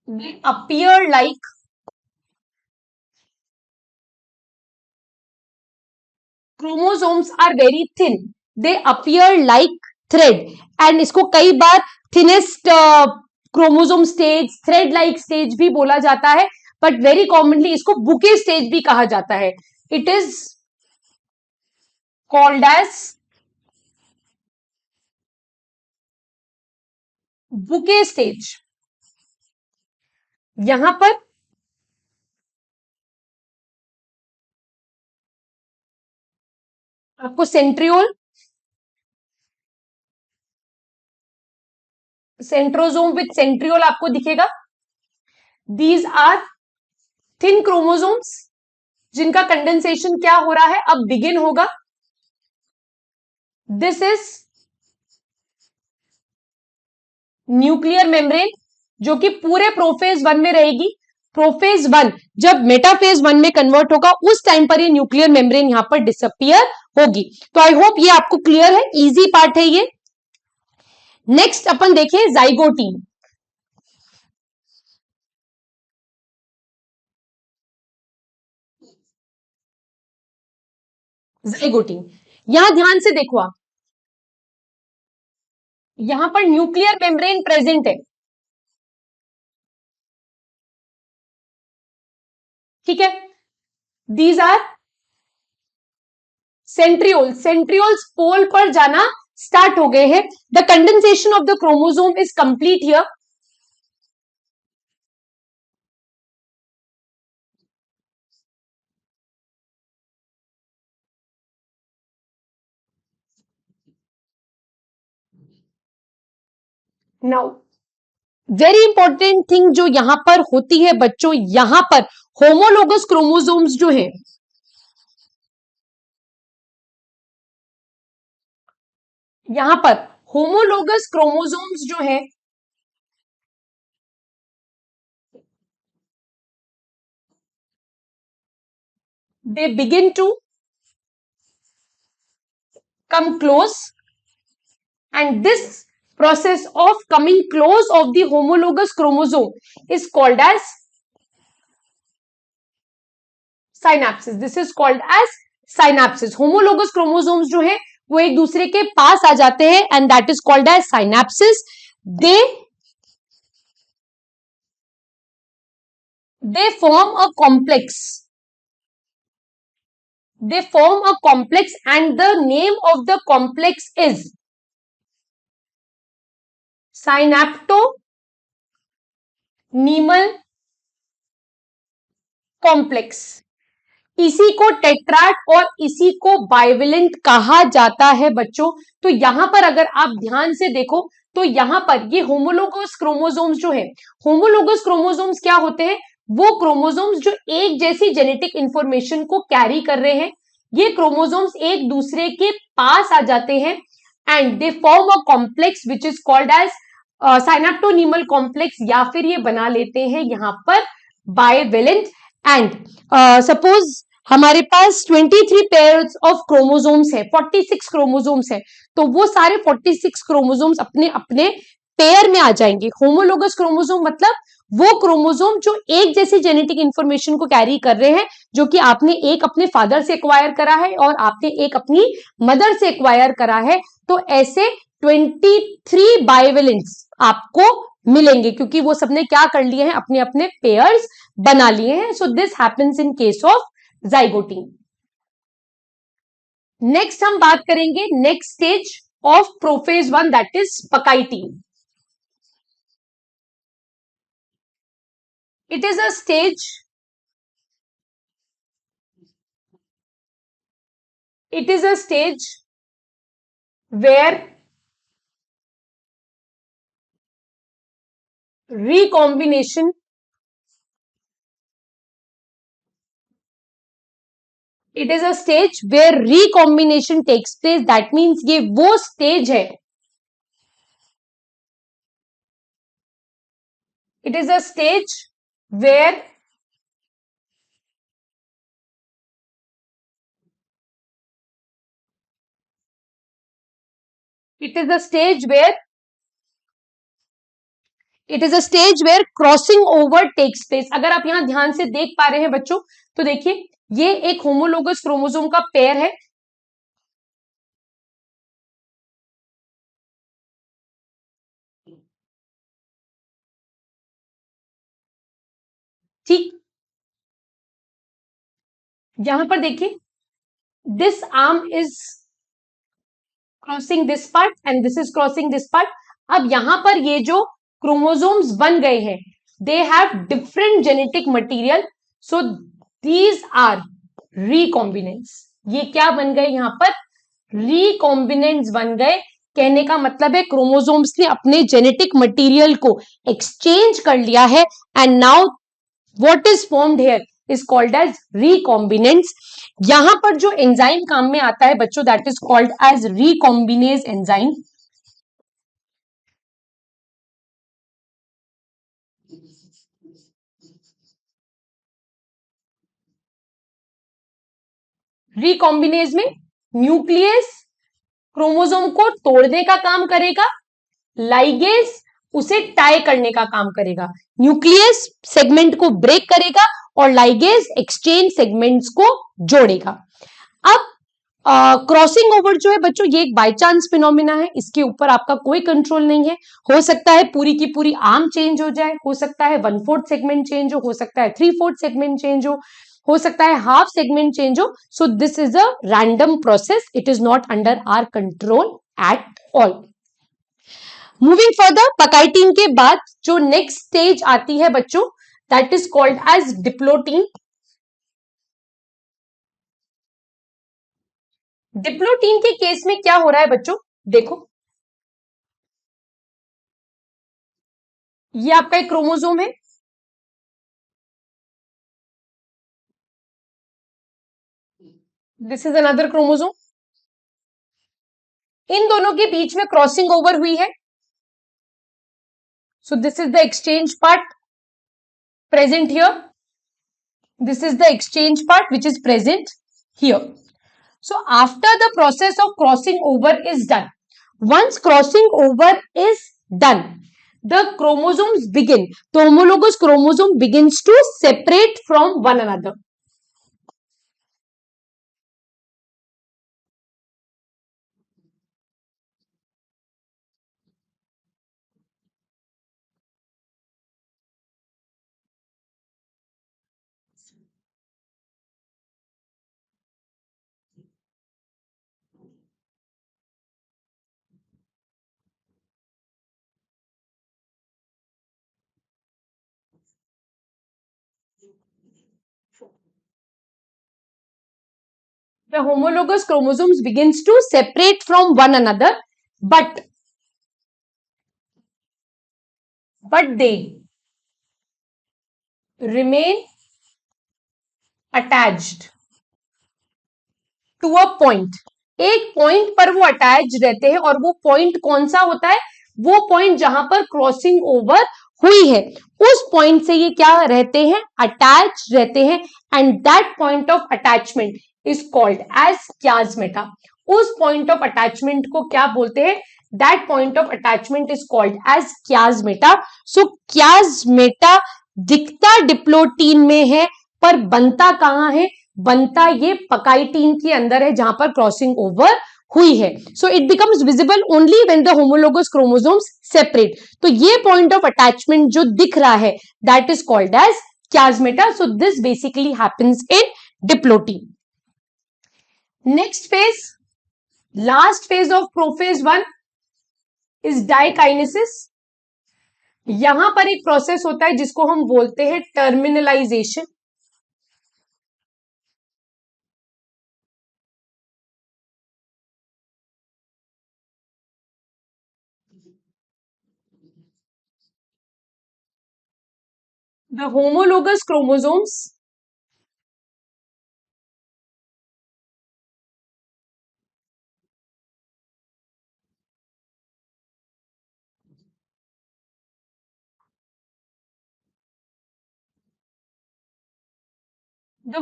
they appear like chromosomes are very thin, they appear like thread। And इसको कई बार thinnest chromosome stage, thread like stage भी बोला जाता है बट वेरी कॉमनली इसको बुके स्टेज भी कहा जाता है। It is called as bouquet stage. यहां पर आपको सेंट्रियोल, सेंट्रोजोम विथ सेंट्रियोल आपको दिखेगा। दीज आर थिन क्रोमोसोम्स जिनका कंडेंसेशन क्या हो रहा है, अब बिगिन होगा। दिस इज न्यूक्लियर मेम्ब्रेन जो कि पूरे प्रोफेज 1 में रहेगी। प्रोफेज 1 जब मेटाफेज 1 में कन्वर्ट होगा उस टाइम पर ये न्यूक्लियर मेम्ब्रेन यहां पर डिसअपियर होगी। तो आई होप ये आपको क्लियर है, इजी पार्ट है ये। नेक्स्ट अपन देखें जाइगोटीन। जाइगोटीन यहां ध्यान से देखो आप, यहां पर न्यूक्लियर मेम्ब्रेन प्रेजेंट है, ठीक है। दीज आर सेंट्रियोल, सेंट्रियोल्स पोल पर जाना स्टार्ट हो गए हैं। The condensation of the chromosome is complete here. Now very important thing जो यहां पर होती है बच्चों, यहां पर होमोलोगस क्रोमोसोम्स जो है, यहां पर होमोलोगस क्रोमोसोम्स जो है they begin to come close, and this process of coming close of the homologous chromosome is called as synapses. This is called as synapses. homologous chromosomes जो है वो एक दूसरे के पास आ जाते हैं and that is called as synapses. they form a complex. They form a complex and the name of the complex is synaptonemal complex. इसी को टेट्राड और इसी को बाइवेलेंट कहा जाता है बच्चों. तो यहां पर अगर आप ध्यान से देखो तो यहां पर ये होमोलोगस क्रोमोसोम्स जो है, होमोलोगस क्रोमोसोम्स क्या होते हैं, वो क्रोमोसोम्स जो एक जैसी जेनेटिक इंफॉर्मेशन को कैरी कर रहे हैं. ये क्रोमोसोम्स एक दूसरे के पास आ जाते हैं and they form a complex which is called as synaptonemal complex, या फिर ये बना लेते हैं यहां पर बाइवेलेंट. एंड सपोज हमारे पास 23 पेयर्स ऑफ क्रोमोसोम्स है, 46 क्रोमोसोम्स है, तो वो सारे 46 क्रोमोसोम्स अपने अपने पेयर में आ जाएंगे. होमोलोगस क्रोमोसोम मतलब वो क्रोमोसोम जो एक जैसी जेनेटिक इंफॉर्मेशन को कैरी कर रहे हैं, जो कि आपने एक अपने फादर से एक्वायर करा है और आपने एक अपनी मदर से एक्वायर करा है. तो ऐसे 23 बाइवेलेंट्स आपको मिलेंगे क्योंकि वो सबने क्या कर लिए हैं, अपने अपने पेयर्स बना लिए हैं. So this happens in case of zygotene. Next हम बात करेंगे next stage of prophase 1 that is pachytene. It is a stage, it is a stage where recombination it is a stage where recombination takes place. that means ये वो stage है, it is a stage where it is a stage where it is a stage where crossing over takes place. अगर आप यहां ध्यान से देख पा रहे हैं बच्चों तो देखिए ये एक होमोलोगस क्रोमोसोम का पेयर है. ठीक, यहां पर देखिए this arm is crossing this part and this is crossing this part. अब यहां पर ये जो क्रोमोसोम्स बन गए हैं they have different genetic material, so these are recombinants. ये क्या बन गए, यहां पर रिकॉम्बिनेंट्स बन गए. कहने का मतलब है क्रोमोसोम्स ने अपने जेनेटिक मटेरियल को एक्सचेंज कर लिया है and now what is formed here is called as recombinants. यहां पर जो एंजाइम काम में आता है बच्चों that is called as recombinase enzyme. Recombinase में न्यूक्लियस क्रोमोसोम को तोड़ने का काम करेगा, लाइगेज उसे टाई करने का काम करेगा. न्यूक्लियस सेगमेंट को ब्रेक करेगा और लाइगेज एक्सचेंज सेगमेंट्स को जोड़ेगा. अब क्रॉसिंग ओवर जो है बच्चों ये एक बाय चांस फिनोमिना है, इसके ऊपर आपका कोई कंट्रोल नहीं है. हो सकता है पूरी की पूरी आर्म चेंज हो जाए, हो सकता है 1/4 सेगमेंट चेंज हो सकता है 3/4 सेगमेंट चेंज हो सकता है हाफ सेगमेंट चेंज हो. So this is a random process, it is not under our control at all. Moving further, pachytene के बाद जो नेक्स्ट स्टेज आती है बच्चों that is called as diplotene. Diplotene के केस में क्या हो रहा है बच्चों, देखो ये आपका एक क्रोमोसोम है, दिस इज अनदर क्रोमोसोम, इन दोनों के बीच में क्रॉसिंग ओवर हुई है. So this is the exchange part present here. This is the exchange part which is present here. So after the process of crossing over is done, once crossing over is done, the chromosomes begin, the homologous chromosome begins to separate from one another. The homologous chromosomes begins to separate from one another, but they remain attached to a point. एक point पर वो attach रहते हैं, और वो point कौन सा होता है? वो पॉइंट जहां पर क्रॉसिंग ओवर हुई है, उस पॉइंट से ये क्या रहते हैं? अटैच रहते हैं. And that point of attachment is called as chiasmata. उस पॉइंट ऑफ अटैचमेंट को क्या बोलते हैं? That point of attachment is called as chiasmata. So chiasmata दिखता डिप्लोटीन में है, पर बनता कहां है? बनता ये पकाइटीन के अंदर है, जहां पर क्रॉसिंग ओवर हुई है. So it becomes visible only when the homologous chromosomes separate. तो ये पॉइंट ऑफ अटैचमेंट जो दिख रहा है, that is called as chiasmata. So this basically happens in diplotene. Next phase, last phase of prophase 1 is diakinesis. यहां पर एक process होता है जिसको हम बोलते हैं terminalisation. The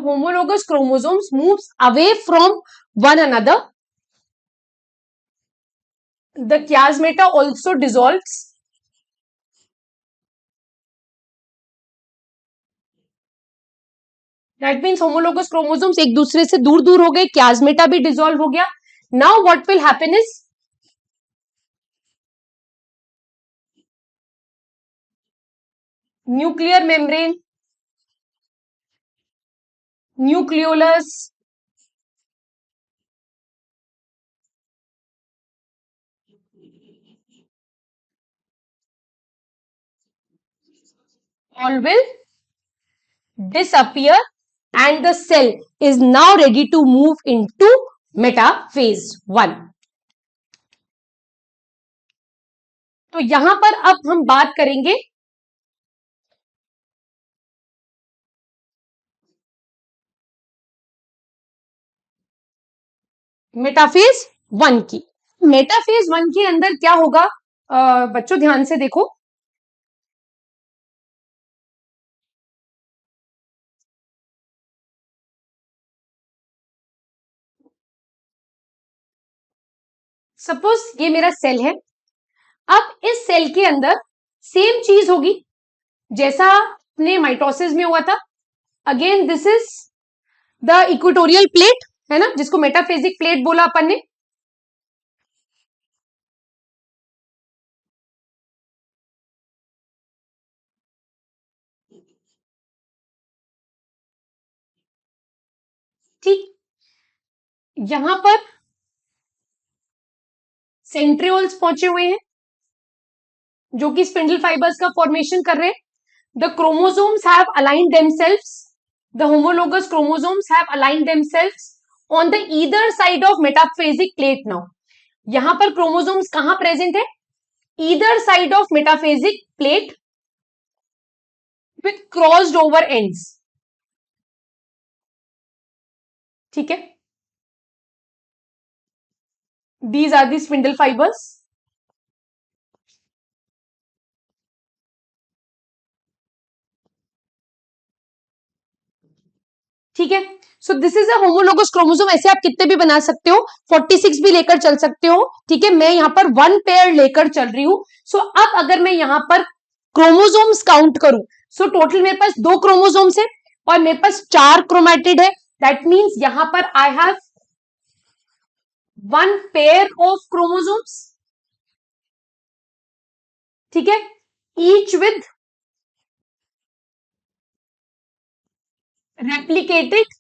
homologous chromosomes moves away from one another. The chiasmata also dissolves. That means homologous chromosomes एक दूसरे से दूर दूर हो गए, chiasmata भी dissolve हो गया. Now what will happen is nuclear membrane, nucleolus, all will disappear, and the cell is now ready to move into metaphase 1. तो यहां पर अब हम बात करेंगे मेटाफेज 1 की. मेटाफेज 1 के अंदर क्या होगा? बच्चों ध्यान से देखो. सपोज ये मेरा सेल है. अब इस सेल के अंदर सेम चीज होगी जैसा अपने माइटोसिस में हुआ था. Again this is the equatorial plate, है ना, जिसको मेटाफेजिक प्लेट बोला अपन ने. ठीक, यहां पर सेंट्रियोल्स पहुंचे हुए हैं जो कि स्पिंडल फाइबर्स का फॉर्मेशन कर रहे हैं. The chromosomes have aligned themselves, the homologous chromosomes have aligned themselves on the either side of metaphasic plate. Now यहां पर क्रोमोसोम्स कहां प्रेजेंट है? Either side of metaphasic plate with crossed over ends. ठीक है. These are the spindle fibers. ठीक है, so this is a homologous chromosome. ऐसे आप कितने भी बना सकते हो, 46 भी लेकर चल सकते हो। ठीक है, मैं यहां पर 1 पेयर लेकर चल रही हूं। सो अब अगर मैं यहां पर क्रोमोसोम्स काउंट करूं, सो टोटल मेरे पास 2 क्रोमोसोम्स है और मेरे पास 4 क्रोमैटिड है। दैट मीन्स यहां पर I have 1 pair of chromosomes. ठीक है, each with replicated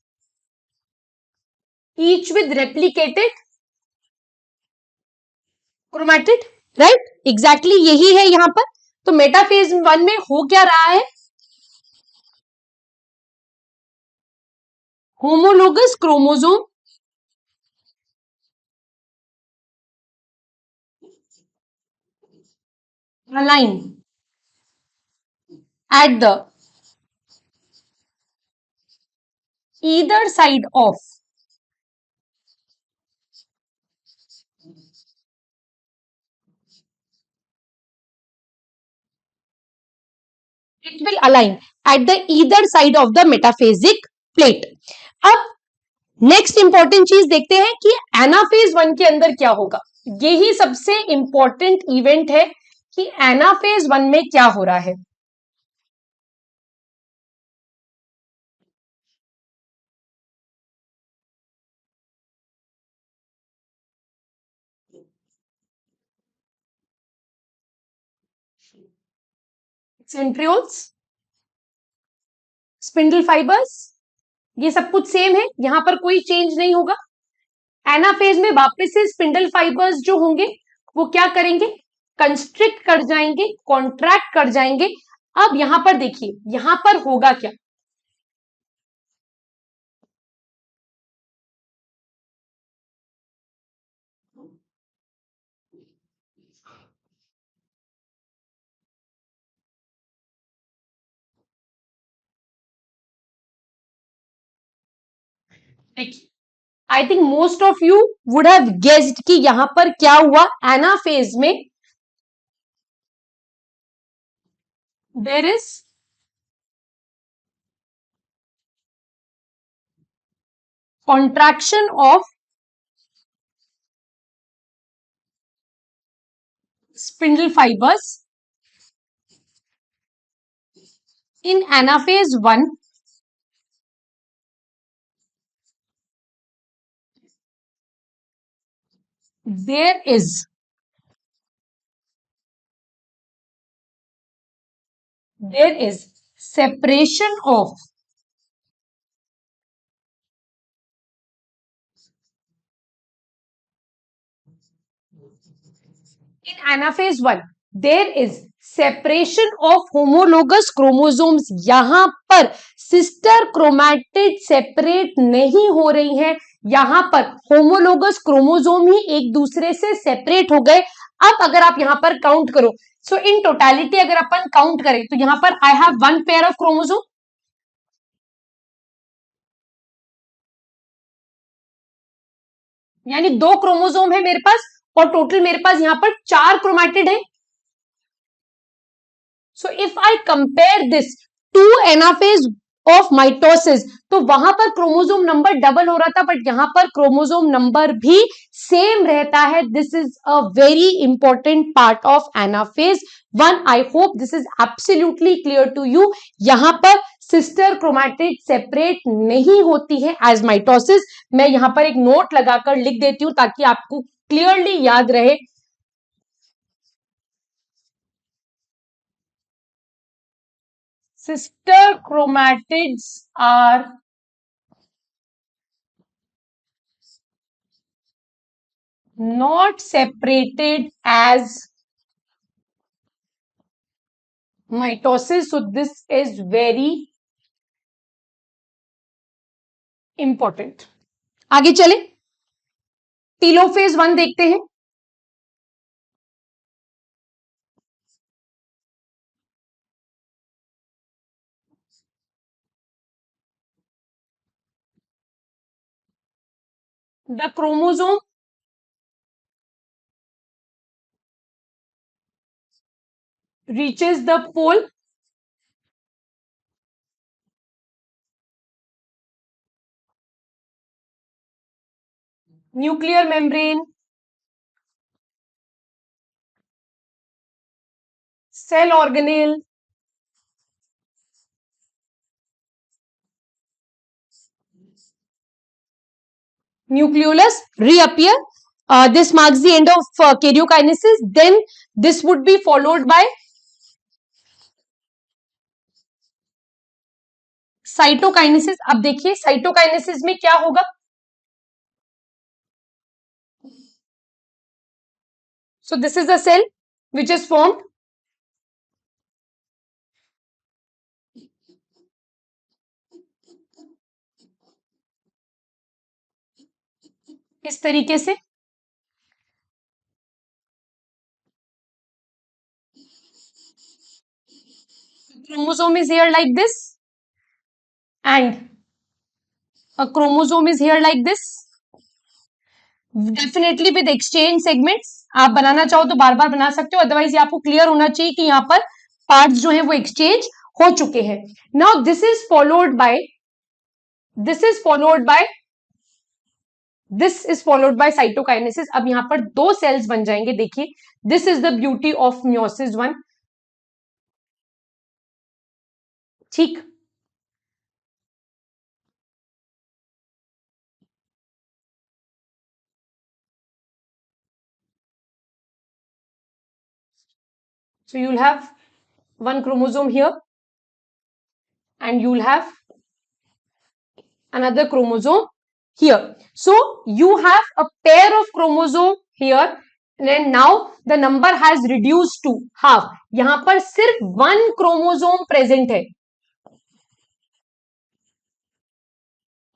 each with replicated chromatid, right, exactly यही है यहां पर। तो मेटाफेज 1 में हो क्या रहा है, homologous chromosome align at the either side of it will align at the either side of the metaphasic plate। अब नेक्स्ट इंपॉर्टेंट चीज देखते हैं कि एनाफेज 1 के अंदर क्या होगा। यही सबसे इंपॉर्टेंट इवेंट है कि एनाफेज 1 में क्या हो रहा है। सेंट्रियोल्स, स्पिंडल फाइबर्स, ये सब कुछ सेम है, यहां पर कोई चेंज नहीं होगा। एनाफेज में वापस से स्पिंडल फाइबर्स जो होंगे वो क्या करेंगे, कंस्ट्रिक्ट कर जाएंगे, कॉन्ट्रैक्ट कर जाएंगे। अब यहां पर देखिए, यहां पर होगा क्या, देखिए I think most of you would have guessed कि यहां पर क्या हुआ। एनाफेज में there is contraction of spindle fibers in anaphase 1 there is separation of in anaphase 1 there is separation of homologous chromosomes. यहां पर सिस्टर क्रोमैटिड सेपरेट नहीं हो रही है, यहां पर होमोलोगस क्रोमोसोम ही एक दूसरे से सेपरेट हो गए। अब अगर आप यहां पर काउंट करो, सो इन टोटलिटी अगर अपन काउंट करें तो यहां पर I have 1 pair of chromosome, यानी 2 क्रोमोसोम है मेरे पास और टोटल मेरे पास यहां पर 4 क्रोमैटिड है। So if I compare this to anaphase of mitosis, तो वहां पर क्रोमोसोम नंबर डबल हो रहा था, बट यहां पर क्रोमोसोम नंबर भी सेम रहता है। This is a very important part of anaphase 1। I hope this is absolutely clear to you. यहां पर सिस्टर क्रोमैटिड सेपरेट नहीं होती है एज माइटोसिस। मैं यहां पर एक नोट लगाकर लिख देती हूं ताकि आपको क्लियरली याद रहे। Sister chromatids are not separated as mitosis. So this is very important. आगे चले, टीलोफेज 1 देखते हैं। The chromosome reaches the pole, nuclear membrane, cell organelle, nucleolus reappear. This marks the end of karyokinesis. Then this would be followed by cytokinesis. अब देखिए cytokinesis में क्या होगा. So this is a cell which is formed. इस तरीके से chromosome is here like this and a chromosome is here like this, definitely with exchange segments. आप बनाना चाहो तो बार बार बना सकते हो, अदरवाइज आपको क्लियर होना चाहिए कि यहाँ पर पार्ट्स जो है वो एक्सचेंज हो चुके हैं. Now this is followed bye cytokinesis. अब यहाँ पर दो सेल्स बन जाएंगे. देखिए this is the beauty of meiosis 1. ठीक, so you'll have one chromosome here and you'll have another chromosome here. So you have a pair of chromosome here and now the number has reduced to half. यहां पर सिर्फ one chromosome present है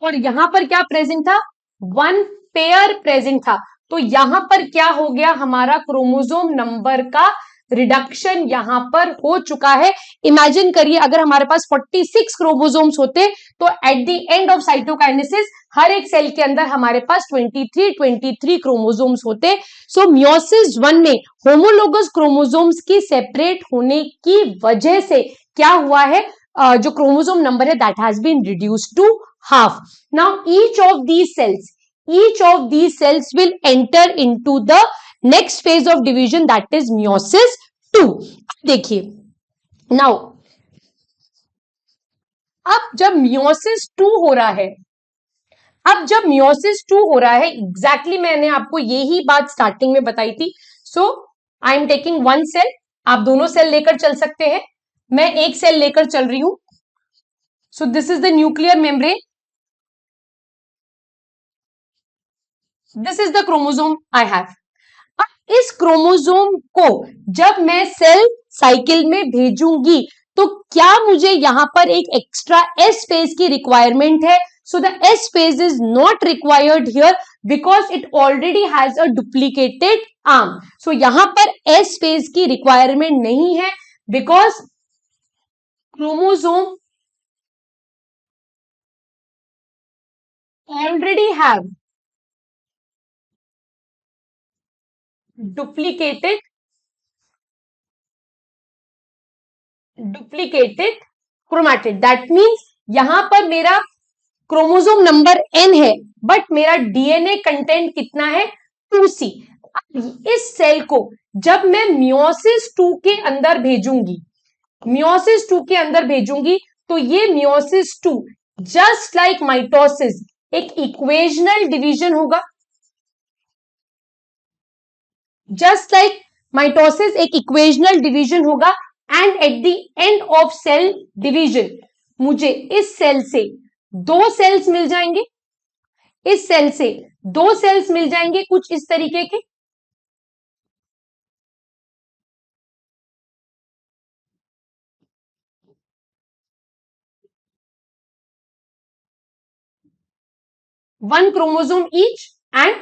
और यहां पर क्या present था, one pair present था. तो यहां पर क्या हो गया, हमारा क्रोमोसोम नंबर का रिडक्शन यहां पर हो चुका है. इमेजिन करिए अगर हमारे पास 46 क्रोमोसोम्स होते तो at the end of cytokinesis हर एक सेल के अंदर हमारे पास 23 क्रोमोसोम्स होते. सो मियोसिस 1 में होमोलोगस क्रोमोसोम्स की सेपरेट होने की वजह से क्या हुआ है, जो क्रोमोसोम नंबर है that has been reduced to half. Now each of these cells will enter into the next phase of division, that is meiosis 2. देखिए now अब जब meiosis 2 हो रहा है, एग्जैक्टली मैंने आपको यही बात स्टार्टिंग में बताई थी. So I am taking one cell, आप दोनों सेल लेकर चल सकते हैं, मैं एक सेल लेकर चल रही हूं. सो this is the nuclear membrane, this is the chromosome I have. अब इस क्रोमोसोम को जब मैं सेल साइकिल में भेजूंगी तो क्या मुझे यहां पर एक एक्स्ट्रा एस फेज की रिक्वायरमेंट है. So the S phase is not required here because it already has a duplicated arm. सो यहां पर एस फेज की रिक्वायरमेंट नहीं है because chromosome already have duplicated chromatid. That means यहां पर मेरा क्रोमोसोम नंबर n है बट मेरा डीएनए कंटेंट कितना है 2C. इस सेल को जब मैं मियोसिस 2 के अंदर भेजूंगी तो ये मियोसिस 2 जस्ट लाइक माइटोसिस एक इक्वेशनल डिवीजन होगा. जस्ट लाइक माइटोसिस एक इक्वेशनल डिवीजन होगा and at the end of cell division मुझे इस सेल से दो सेल्स मिल जाएंगे, कुछ इस तरीके के. One chromosome each and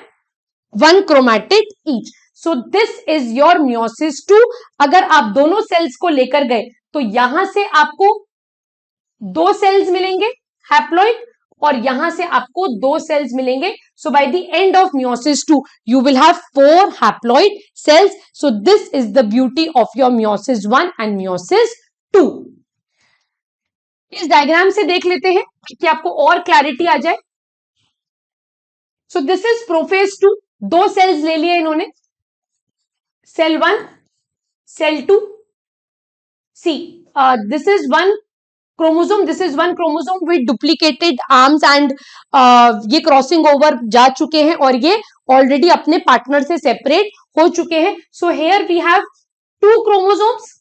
one chromatid each. So this is your meiosis 2. अगर आप दोनों सेल्स को लेकर गए तो यहां से आपको दो सेल्स मिलेंगे हैप्लॉइड और यहां से आपको 2 सेल्स मिलेंगे. So by the end of meiosis 2 you will have 4 haploid cells. So this is the beauty of your meiosis 1 and meiosis 2. इस डायग्राम से देख लेते हैं कि आपको और क्लैरिटी आ जाए. So this is prophase 2. 2 cells ले लिए इन्होंने, cell 1, cell 2. See this is one chromosome, this is one chromosome with duplicated arms and ये क्रॉसिंग ओवर जा चुके हैं और ये ऑलरेडी अपने पार्टनर से सेपरेट हो चुके हैं. So here we have 2 chromosomes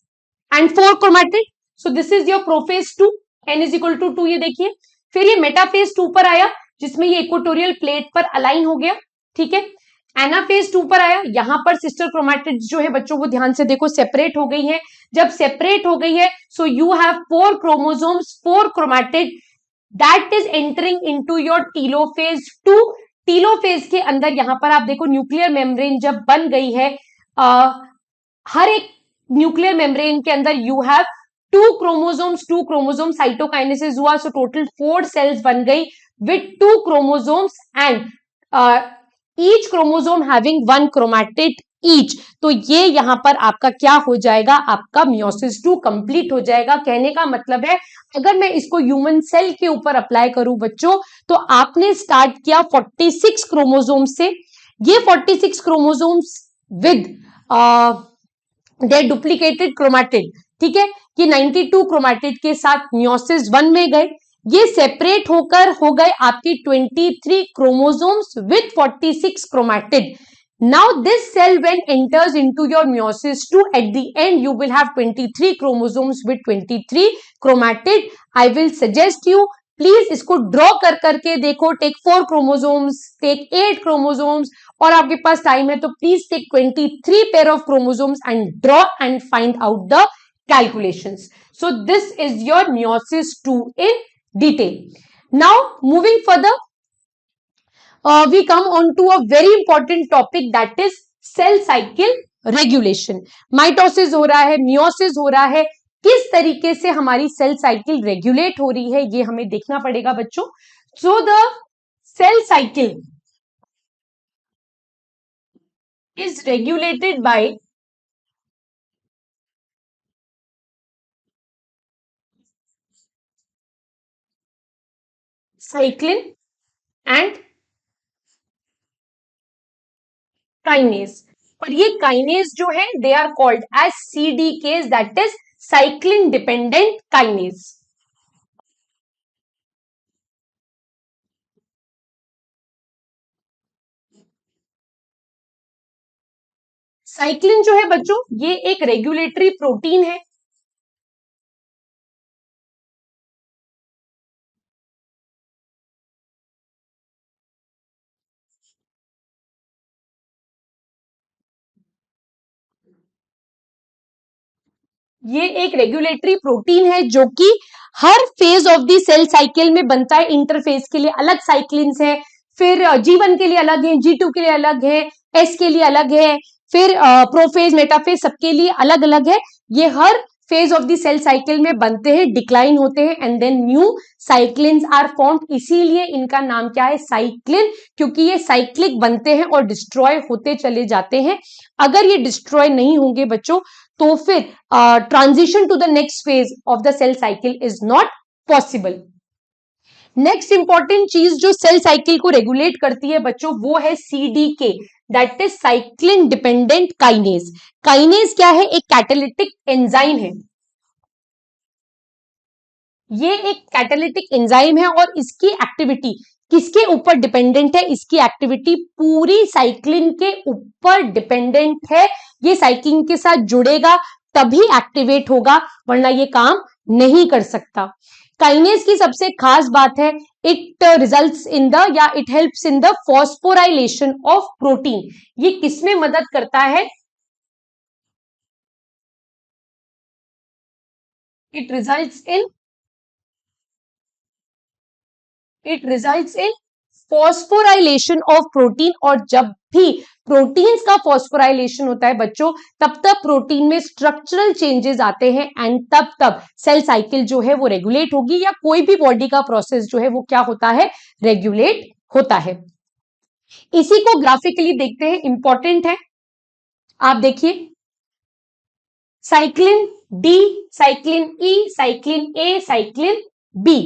and 4 chromatid. So this is your prophase 2, n is equal to 2. ये देखिए, फिर ये मेटाफेज 2 पर आया जिसमें ये इक्वेटोरियल प्लेट पर अलाइन हो गया. ठीक है, एनाफेज 2 पर आया, यहां पर सिस्टर क्रोमैटिड जो है बच्चों वो ध्यान से देखो सेपरेट हो गई है. जब सेपरेट हो गई है so you have 4 chromosomes, 4 chromatid that is entering into your telophase 2. Telophase के अंदर यहां पर आप देखो न्यूक्लियर मेम्ब्रेन जब बन गई है, हर एक न्यूक्लियर मेम्ब्रेन के अंदर यू हैव 2 क्रोमोसोम साइटोकाइनेसिस हुआ. सो टोटल 4 सेल्स बन गई with 2 chromosomes and each chromosome having 1 chromatid each. तो ये यहां पर आपका क्या हो जाएगा, आपका मियोसिस 2 कंप्लीट हो जाएगा. कहने का मतलब है अगर मैं इसको ह्यूमन सेल के ऊपर अप्लाई करूं बच्चों, तो आपने स्टार्ट किया 46 क्रोमोसोम से. ये 46 chromosomes with their duplicated chromatid, ठीक है, कि 92 क्रोमैटिड के साथ मियोसिस 1 में गए. ये सेपरेट होकर हो गए आपकी 23 chromosomes with 46 chromatid. Now this cell when enters into your meiosis 2, at the end you will have 23 chromosomes with 23 chromatid. I will suggest you please इसको ड्रॉ कर करके देखो. टेक 4 क्रोमोसोम्स, टेक 8 क्रोमोसोम्स, और आपके पास टाइम है तो please take 23 pair of chromosomes and draw and find out the calculations. So this is your meiosis 2 in detail. Now moving further, we come on to a very important topic, that is cell cycle regulation. Mitosis हो रहा है, meiosis हो रहा है, किस तरीके से हमारी सेल साइकिल रेगुलेट हो रही है ये हमें देखना पड़ेगा बच्चों. So the cell cycle is regulated by cyclin and kinase. और ये kinase जो है they are called as CDKs, that is cyclin dependent kinase. Cyclin जो है बच्चों ये एक रेगुलेटरी प्रोटीन है. ये एक रेगुलेटरी प्रोटीन है जो कि हर phase of the cell cycle में बनता है. इंटरफेज के लिए अलग साइक्लिन्स है, फिर G1 के लिए अलग है, G2 के लिए अलग है, S के लिए अलग है, फिर प्रोफेज मेटाफेज सबके लिए अलग अलग है. ये हर phase of the cell cycle में बनते हैं, डिक्लाइन होते हैं and then new cyclins are formed. इसीलिए इनका नाम क्या है, साइक्लिन, क्योंकि ये साइक्लिक बनते हैं और डिस्ट्रॉय होते चले जाते हैं. अगर ये डिस्ट्रॉय नहीं होंगे बच्चों तो फिर transition to the next phase of the cell cycle is not possible. Next important चीज जो सेल साइकिल को रेगुलेट करती है बच्चों वो है CDK, that is cyclin dependent kinase. Kinase क्या है, एक कैटालिटिक एंजाइम है. ये एक कैटालिटिक एंजाइम है और इसकी एक्टिविटी किसके ऊपर डिपेंडेंट है, इसकी एक्टिविटी पूरी साइक्लिन के ऊपर डिपेंडेंट है. ये साइक्लिन के साथ जुड़ेगा तभी एक्टिवेट होगा, वरना ये काम नहीं कर सकता. काइनेज की सबसे खास बात है इट रिजल्ट्स इन द या it helps in the phosphorylation of protein. ये किसमें मदद करता है, it results in phosphorylation of protein. और जब भी प्रोटीन्स का फॉस्फोराइलेशन होता है बच्चों, तब तक प्रोटीन में स्ट्रक्चरल चेंजेस आते हैं एंड तब सेल साइकिल जो है वो रेगुलेट होगी, या कोई भी बॉडी का प्रोसेस जो है वो क्या होता है, रेगुलेट होता है। इसी को ग्राफिकली देखते हैं, इंपॉर्टेंट है। आप देखिए, cyclin D, cyclin E, cyclin A, cyclin B,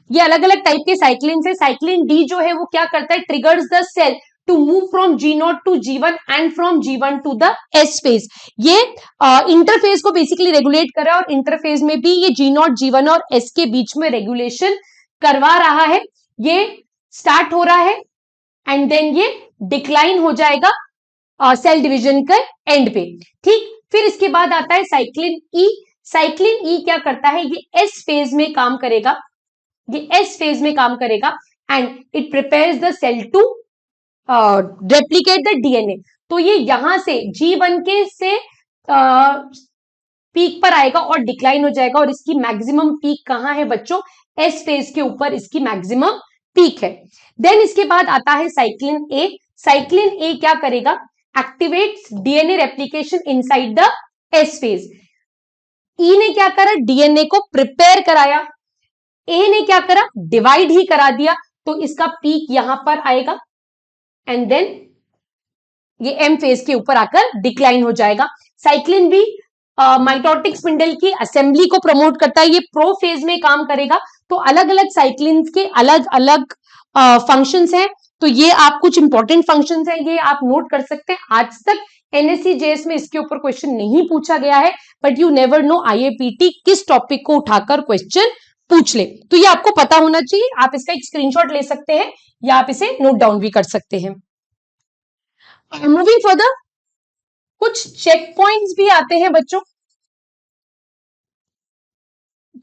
ये अलग अलग टाइप के साइक्लिन है। साइक्लिन डी जो है वो क्या करता है, triggers the cell to move from G0 to G1 and from G1 to the S phase. ये इंटरफेज को बेसिकली रेगुलेट कर रहा है, और इंटरफेज में भी ये G0, G1 और S के बीच में रेगुलेशन करवा रहा है। ये स्टार्ट हो रहा है एंड देन ये डिक्लाइन हो जाएगा सेल डिवीजन के एंड पे, ठीक। फिर इसके बाद आता है साइक्लिन ई। साइक्लिन ई क्या करता है, ये एस फेज में काम करेगा, ये एस फेज में काम करेगा and it prepares the cell to replicate the DNA. तो ये यहां से G1 के से पीक पर आएगा और डिक्लाइन हो जाएगा, और इसकी मैक्सिमम पीक कहां है बच्चों, एस फेज के ऊपर इसकी मैक्सिमम पीक है। देन इसके बाद आता है साइक्लिन ए। साइक्लिन ए क्या करेगा, activates DNA replication inside the S phase. E ने क्या करा, डीएनए को प्रिपेयर कराया, ए ने क्या करा, डिवाइड ही करा दिया, तो इसका पीक यहां पर आएगा एंड देन ये एम फेज के ऊपर आकर डिक्लाइन हो जाएगा। साइक्लिन बी माइटोटिक स्पिंडल की असेंबली को प्रमोट करता है, ये प्रो फेज में काम करेगा। तो अलग अलग साइक्लिन के अलग अलग फंक्शंस हैं, तो ये आप कुछ इंपॉर्टेंट फंक्शंस हैं, ये आप नोट कर सकते हैं। आज तक एनएससी जेएस में इसके ऊपर क्वेश्चन नहीं पूछा गया है, बट यू नेवर नो आईएपीटी किस टॉपिक को उठाकर क्वेश्चन पूछ ले, तो ये आपको पता होना चाहिए। आप इसका एक स्क्रीनशॉट ले सकते हैं या आप इसे नोट डाउन भी कर सकते हैं। मूविंग फर्दर, कुछ चेक पॉइंट्स भी आते हैं बच्चों।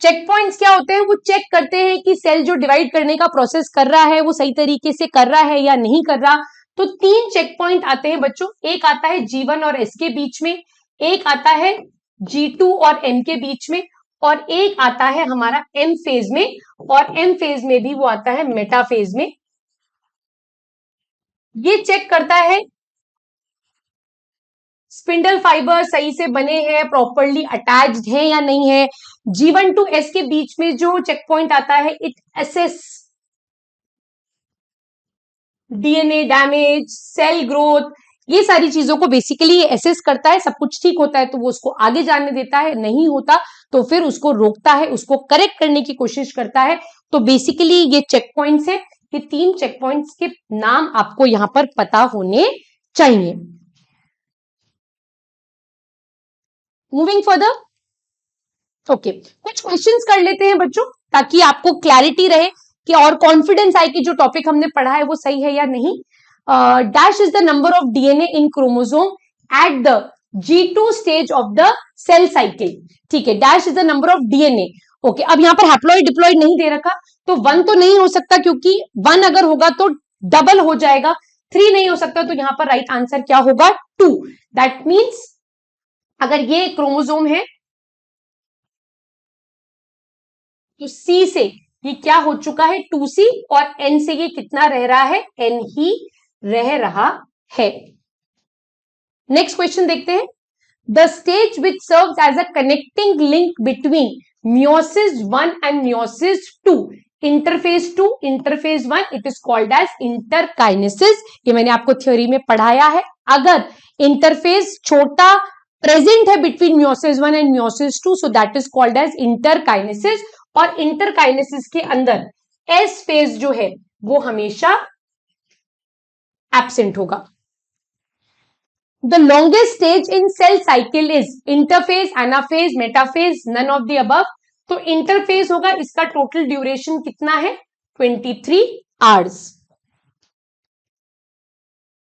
चेक पॉइंट्स क्या होते हैं, वो चेक करते हैं कि सेल जो डिवाइड करने का प्रोसेस कर रहा है वो सही तरीके से कर रहा है या नहीं कर रहा। तो 3 चेक पॉइंट आते हैं बच्चों, एक आता है G1 और S के बीच में, एक आता है G2 और N के बीच में, और एक आता है हमारा M फेज में, और M फेज में भी वो आता है मेटा फेज में। ये चेक करता है स्पिंडल फाइबर सही से बने हैं, प्रॉपरली अटैच्ड है या नहीं है। G1 टू S के बीच में जो चेक पॉइंट आता है, it assess DNA damage, cell growth, ये सारी चीजों को बेसिकली असेस करता है। सब कुछ ठीक होता है तो वो उसको आगे जाने देता है, नहीं होता तो फिर उसको रोकता है, उसको करेक्ट करने की कोशिश करता है। तो बेसिकली ये चेक पॉइंट्स है, ये 3 चेक पॉइंट्स के नाम आपको यहां पर पता होने चाहिए। मूविंग फर्दर, ओके, कुछ क्वेश्चंस कर लेते हैं बच्चों, ताकि आपको क्लैरिटी रहे कि और कॉन्फिडेंस आए कि जो टॉपिक हमने पढ़ा है वो सही है या नहीं। Dash is the number of DNA in chromosome at the G2 stage of the cell cycle, ठीक है। Dash is the number of DNA, okay. अब यहां पर हैप्लॉइड डिप्लॉइड नहीं दे रखा, तो 1 तो नहीं हो सकता, क्योंकि 1 अगर होगा तो डबल हो जाएगा। 3 नहीं हो सकता, तो यहां पर राइट आंसर क्या होगा, 2। दैट मीन्स अगर ये क्रोमोसोम है तो C से ये क्या हो चुका है, 2C, और N से ये कितना रह रहा है, N ही रह रहा है। नेक्स्ट क्वेश्चन देखते हैं। The stage which serves as a connecting link between meiosis 1 and meiosis 2, interphase 2, interphase 1, it is called as interkinesis. ये मैंने आपको थ्योरी में पढ़ाया है। अगर इंटरफेज छोटा प्रेजेंट है between meiosis 1 and meiosis 2, so that is called as interkinesis. और इंटरकाइनेसिस के अंदर एस फेज जो है वो हमेशा एब्सेंट होगा। The longest stage in cell cycle is interphase, anaphase, metaphase, none of the above. तो इंटरफेज होगा, इसका टोटल ड्यूरेशन कितना है, 23 hours.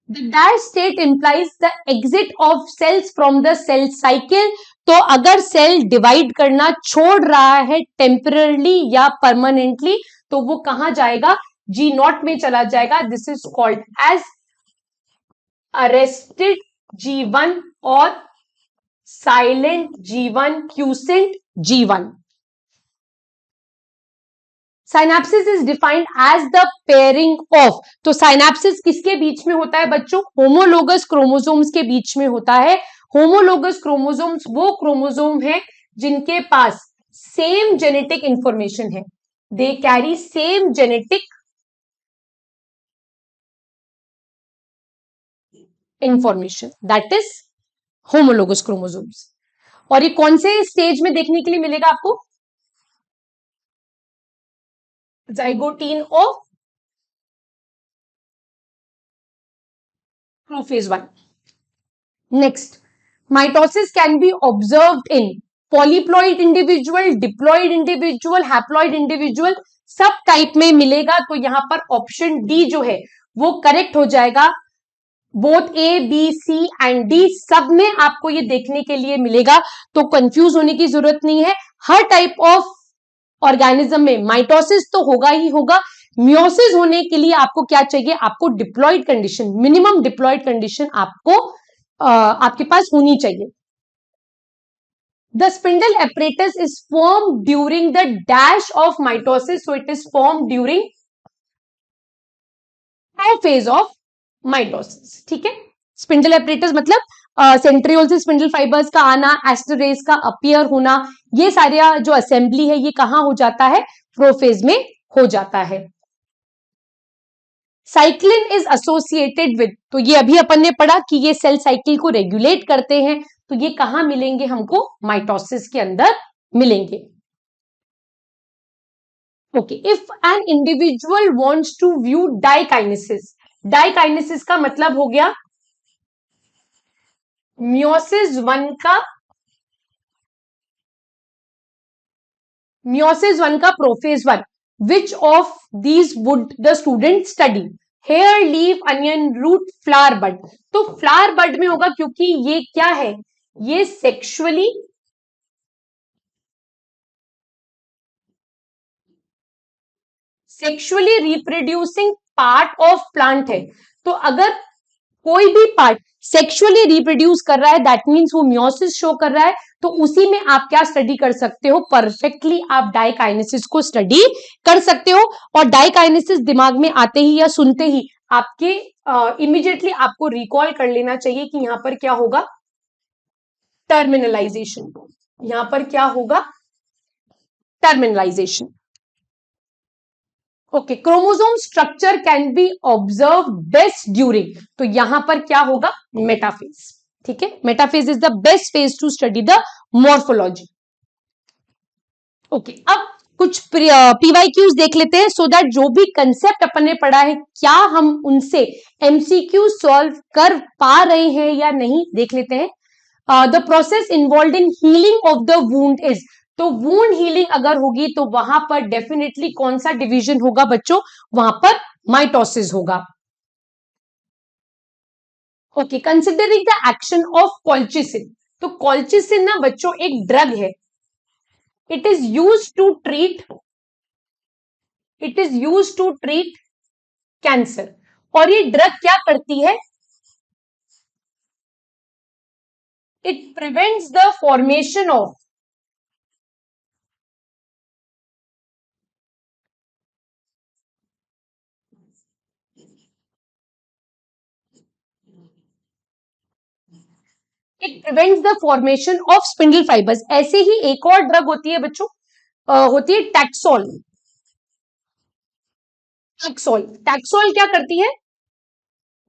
The dash state implies the exit of cells from the cell cycle. तो अगर cell divide करना छोड़ रहा है टेम्पररली या परमानेंटली, तो वो कहां जाएगा, G0 में चला जाएगा। This is called as arrested G1 और silent G1, quiescent G1। Synapsis is defined as the pairing of, तो साइनेप्सिस किसके बीच में होता है बच्चों? होमोलोगस क्रोमोसोम्स के बीच में होता है। होमोलोगस क्रोमोसोम्स वो क्रोमोसोम है जिनके पास सेम जेनेटिक इंफॉर्मेशन है, they carry same genetic information, that is homologous chromosomes. और ये कौन से स्टेज में देखने के लिए मिलेगा आपको? Zygotene of prophase 1। Next, mitosis can be observed in polyploid individual, diploid individual, haploid individual, सब टाइप में मिलेगा। तो यहां पर ऑप्शन डी जो है वो करेक्ट हो जाएगा। Both A B C and D सब में आपको ये देखने के लिए मिलेगा, तो कंफ्यूज होने की जरूरत नहीं है। हर टाइप ऑफ ऑर्गेनिज्म में माइटोसिस तो होगा ही होगा। मियोसिस होने के लिए आपको क्या चाहिए? आपको diploid condition, minimum diploid condition आपको आपके पास होनी चाहिए। The spindle apparatus is formed during the dash of mitosis, so it is formed during phase of mitosis। ठीक है, स्पिंडल एपरेटस मतलब सेंट्रियोल से स्पिंडल फाइबर्स का आना, एस्टरेज का अपीयर होना, ये सारा जो असेंबली है ये कहां हो जाता है? प्रोफेज में हो जाता है। साइक्लिन इज एसोसिएटेड विद, तो ये अभी अपन ने पढ़ा कि ये सेल साइकिल को रेगुलेट करते हैं, तो ये कहां मिलेंगे हमको? माइटोसिस के अंदर मिलेंगे। Okay, if an individual wants to view diakinesis, diakinesis का मतलब हो गया मियोसिस 1 का, मियोसिस 1 का prophase 1, which of these would the student study? Hair, leaf, onion, root, flower bud. तो फ्लावर बड में होगा क्योंकि ये क्या है? ये sexually reproducing part of plant है। तो अगर कोई भी पार्ट सेक्सुअली रिप्रोड्यूस कर रहा है, दैट मीन्स वो मियोसिस शो कर रहा है, तो उसी में आप क्या स्टडी कर सकते हो? परफेक्टली आप डाइकाइनेसिस को स्टडी कर सकते हो। और डाइकाइनेसिस दिमाग में आते ही या सुनते ही आपके इमीडिएटली आपको रिकॉल कर लेना चाहिए कि यहां पर क्या होगा? टर्मिनलाइजेशन। यहां पर क्या होगा? Terminalisation. Okay, chromosome structure can be observe best during, तो यहां पर क्या होगा? मेटाफेज। ठीक है, metaphase is the best phase two study the morphology. Okay, अब कुछ पीवाईक्यूज देख लेते हैं, सो दैट जो भी कंसेप्ट अपन ने पढ़ा है क्या हम उनसे एमसीक्यू सॉल्व कर पा रहे हैं या नहीं, देख लेते हैं। The process involve in healing of the wound is, तो वुंड हीलिंग अगर होगी तो वहां पर डेफिनेटली कौन सा डिवीजन होगा बच्चों? वहां पर माइटोसिस होगा। Okay, considering the action of colchicine, तो कॉल्चिसिन ना बच्चों एक ड्रग है, it is use to treat, cancer. और ये ड्रग क्या करती है? It prevents the formation of, it prevents the formation of spindle fibres. ऐसे ही एक और ड्रग होती है बच्चों, होती है टैक्सोल। टैक्सोल क्या करती है?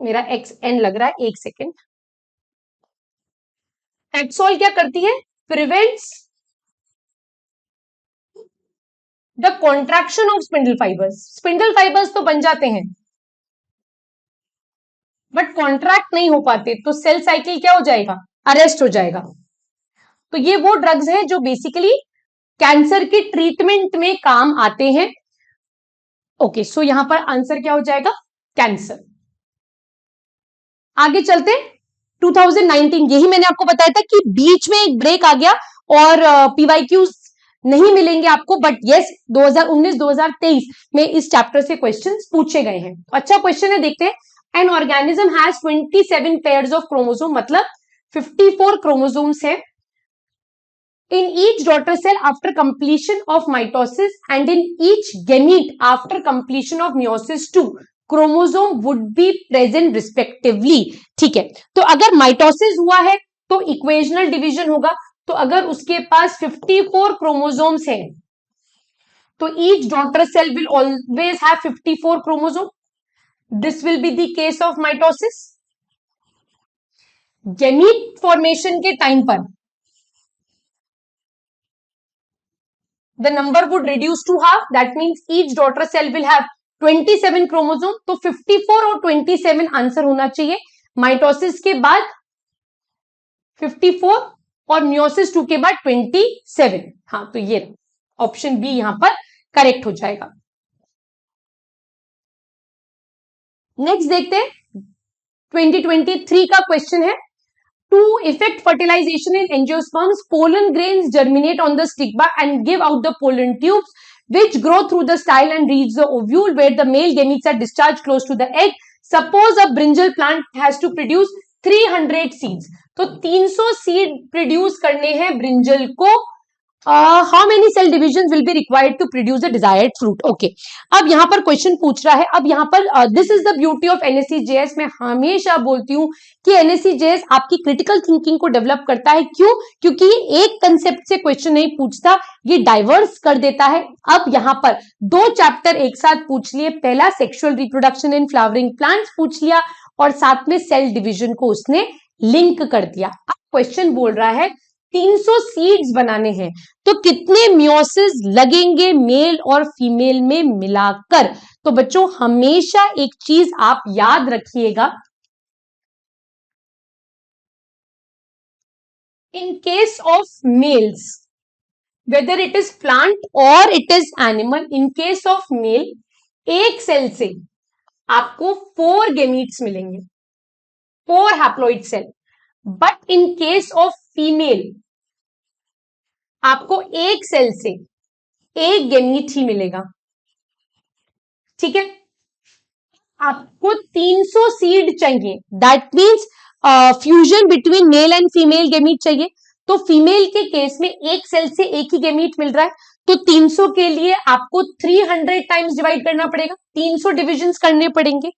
मेरा XN लग रहा है, एक सेकेंड। टैक्सोल क्या करती है? Prevents the contraction of spindle fibres. Spindle fibres तो बन जाते हैं बट कॉन्ट्रैक्ट नहीं हो पाते, तो सेल साइकिल क्या हो जाएगा? अरेस्ट हो जाएगा। तो ये वो ड्रग्स हैं जो बेसिकली कैंसर की ट्रीटमेंट में काम आते हैं। ओके, सो यहां पर आंसर क्या हो जाएगा? कैंसर। आगे चलते, 2019, यही मैंने आपको बताया था कि बीच में एक ब्रेक आ गया और पीवाईक्यूज नहीं मिलेंगे आपको, बट यस 2019-2023 में इस चैप्टर से क्वेश्चंस पूछे गए हैं। अच्छा क्वेश्चन है, देखते हैं। An organism has 27 pairs of chromosome, मतलब 54 क्रोमोसोम्स है। in each daughter cell after completion of mitosis and in each gamete after completion of meiosis 2 chromosome would be present respectively. ठीक है, तो अगर माइटोसिस हुआ है तो इक्वेशनल डिवीजन होगा, तो अगर उसके पास 54 क्रोमोसोम्स हैं तो each daughter cell will always have 54 chromosome. This will be the case of mitosis. Gamete formation के टाइम पर the number would reduce to half, that means each daughter cell will have 27 chromosome, तो 54 और 27 answer होना चाहिए। Mitosis के बाद 54 और meiosis 2 के बाद 27। हाँ, तो ये ऑप्शन बी यहां पर करेक्ट हो जाएगा। नेक्स्ट देखते हैं 2023 का क्वेश्चन है, to effect fertilization in angiosperms, pollen grains germinate on the stigma and give out the pollen tubes which grow through the style and reach the ovule where the male gametes are discharged close to the egg. Suppose a brinjal plant has to produce 300 seeds. तो 300 seed produce करने हैं brinjal को। How many cell division will be required to produce the desired fruit. Okay, अब यहां पर question पूछ रहा है, अब यहां पर this is the beauty of NSCJS. मैं हमेशा बोलती हूं कि एनएससीजेएस आपकी क्रिटिकल थिंकिंग को डेवलप करता है। क्यों? क्योंकि ये एक कंसेप्ट से क्वेश्चन नहीं पूछता, ये डाइवर्स कर देता है। अब यहां पर 2 चैप्टर एक साथ पूछ लिए, पहला sexual reproduction in flowering plants पूछ लिया और साथ में सेल डिविजन को उसने लिंक कर दिया। अब क्वेश्चन बोल रहा है 300 सीड्स बनाने हैं तो कितने मियोसिस लगेंगे मेल और फीमेल में मिलाकर। तो बच्चों हमेशा एक चीज आप याद रखिएगा, in case of males whether it is plant और it is animal, in case of male एक सेल से आपको 4 गेमीट्स मिलेंगे, 4 haploid cell. But in case of female आपको एक सेल से एक गेमीट ही मिलेगा। ठीक है, आपको 300 सीड चाहिए, that means fusion between male and female gamete चाहिए। तो फीमेल के केस में एक सेल से एक ही गेमीट मिल रहा है, तो 300 के लिए आपको 300 टाइम्स डिवाइड करना पड़ेगा, 300 डिविजन्स करने पड़ेंगे।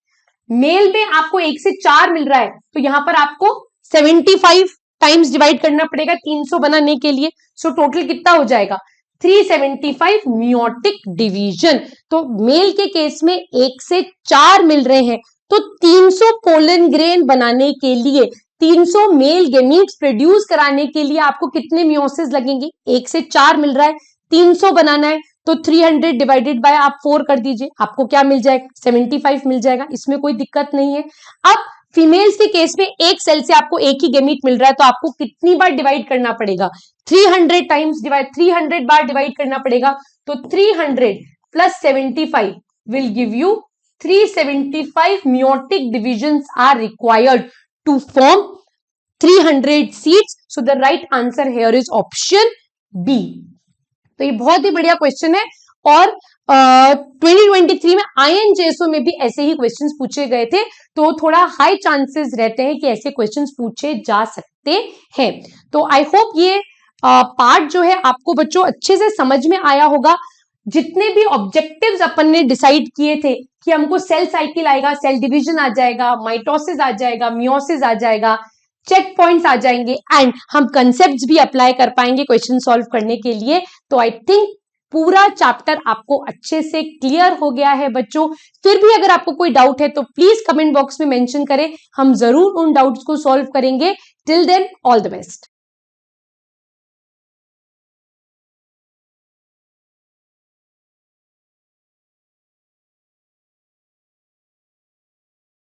मेल में आपको 1 से 4 मिल रहा है, तो यहां पर आपको 75 टाइम्स डिवाइड करना पड़ेगा 300 बनाने के लिए। सो टोटल कितना हो जाएगा? 375 मियोटिक डिवीजन। तो मेल के केस में 1 से 4 मिल रहे हैं, तो 300 पोलन ग्रेन बनाने के लिए, 300 मेल गेमीट्स प्रोड्यूस कराने के लिए आपको कितने मियोसिस लगेंगे? 1 से 4 मिल रहा है, 300 बनाना है, तो 300 डिवाइडेड बाय आप 4 कर दीजिए, आपको क्या मिल जाएगा? 75 मिल जाएगा, इसमें कोई दिक्कत नहीं है। अब फीमेल्स के केस में एक सेल से आपको एक ही गेमीट मिल रहा है, तो आपको कितनी बार डिवाइड करना पड़ेगा? 300 टाइम्स 300 बार डिवाइड करना पड़ेगा। तो 300 plus 75 will give you 375 meiotic divisions are required to form 300 seeds. So the right answer here is option B. तो ये बहुत ही बढ़िया क्वेश्चन है और 2023 में INJSO में भी ऐसे ही क्वेश्चंस पूछे गए थे, तो थोड़ा हाई चांसेस रहते हैं कि ऐसे क्वेश्चंस पूछे जा सकते हैं। तो आई होप ये पार्ट जो है आपको बच्चों अच्छे से समझ में आया होगा। जितने भी ऑब्जेक्टिव्स अपन ने डिसाइड किए थे कि हमको सेल साइकिल आएगा, सेल डिवीजन आ जाएगा, माइटोसिस आ जाएगा, मियोसिस आ जाएगा, चेक पॉइंट्स आ जाएंगे एंड हम कंसेप्ट्स भी अप्लाई कर पाएंगे क्वेश्चन सॉल्व करने के लिए। तो आई थिंक पूरा चैप्टर आपको अच्छे से क्लियर हो गया है बच्चों। फिर भी अगर आपको कोई डाउट है तो प्लीज कमेंट बॉक्स में मेंशन करें, हम जरूर उन डाउट्स को सॉल्व करेंगे। Till then all the best.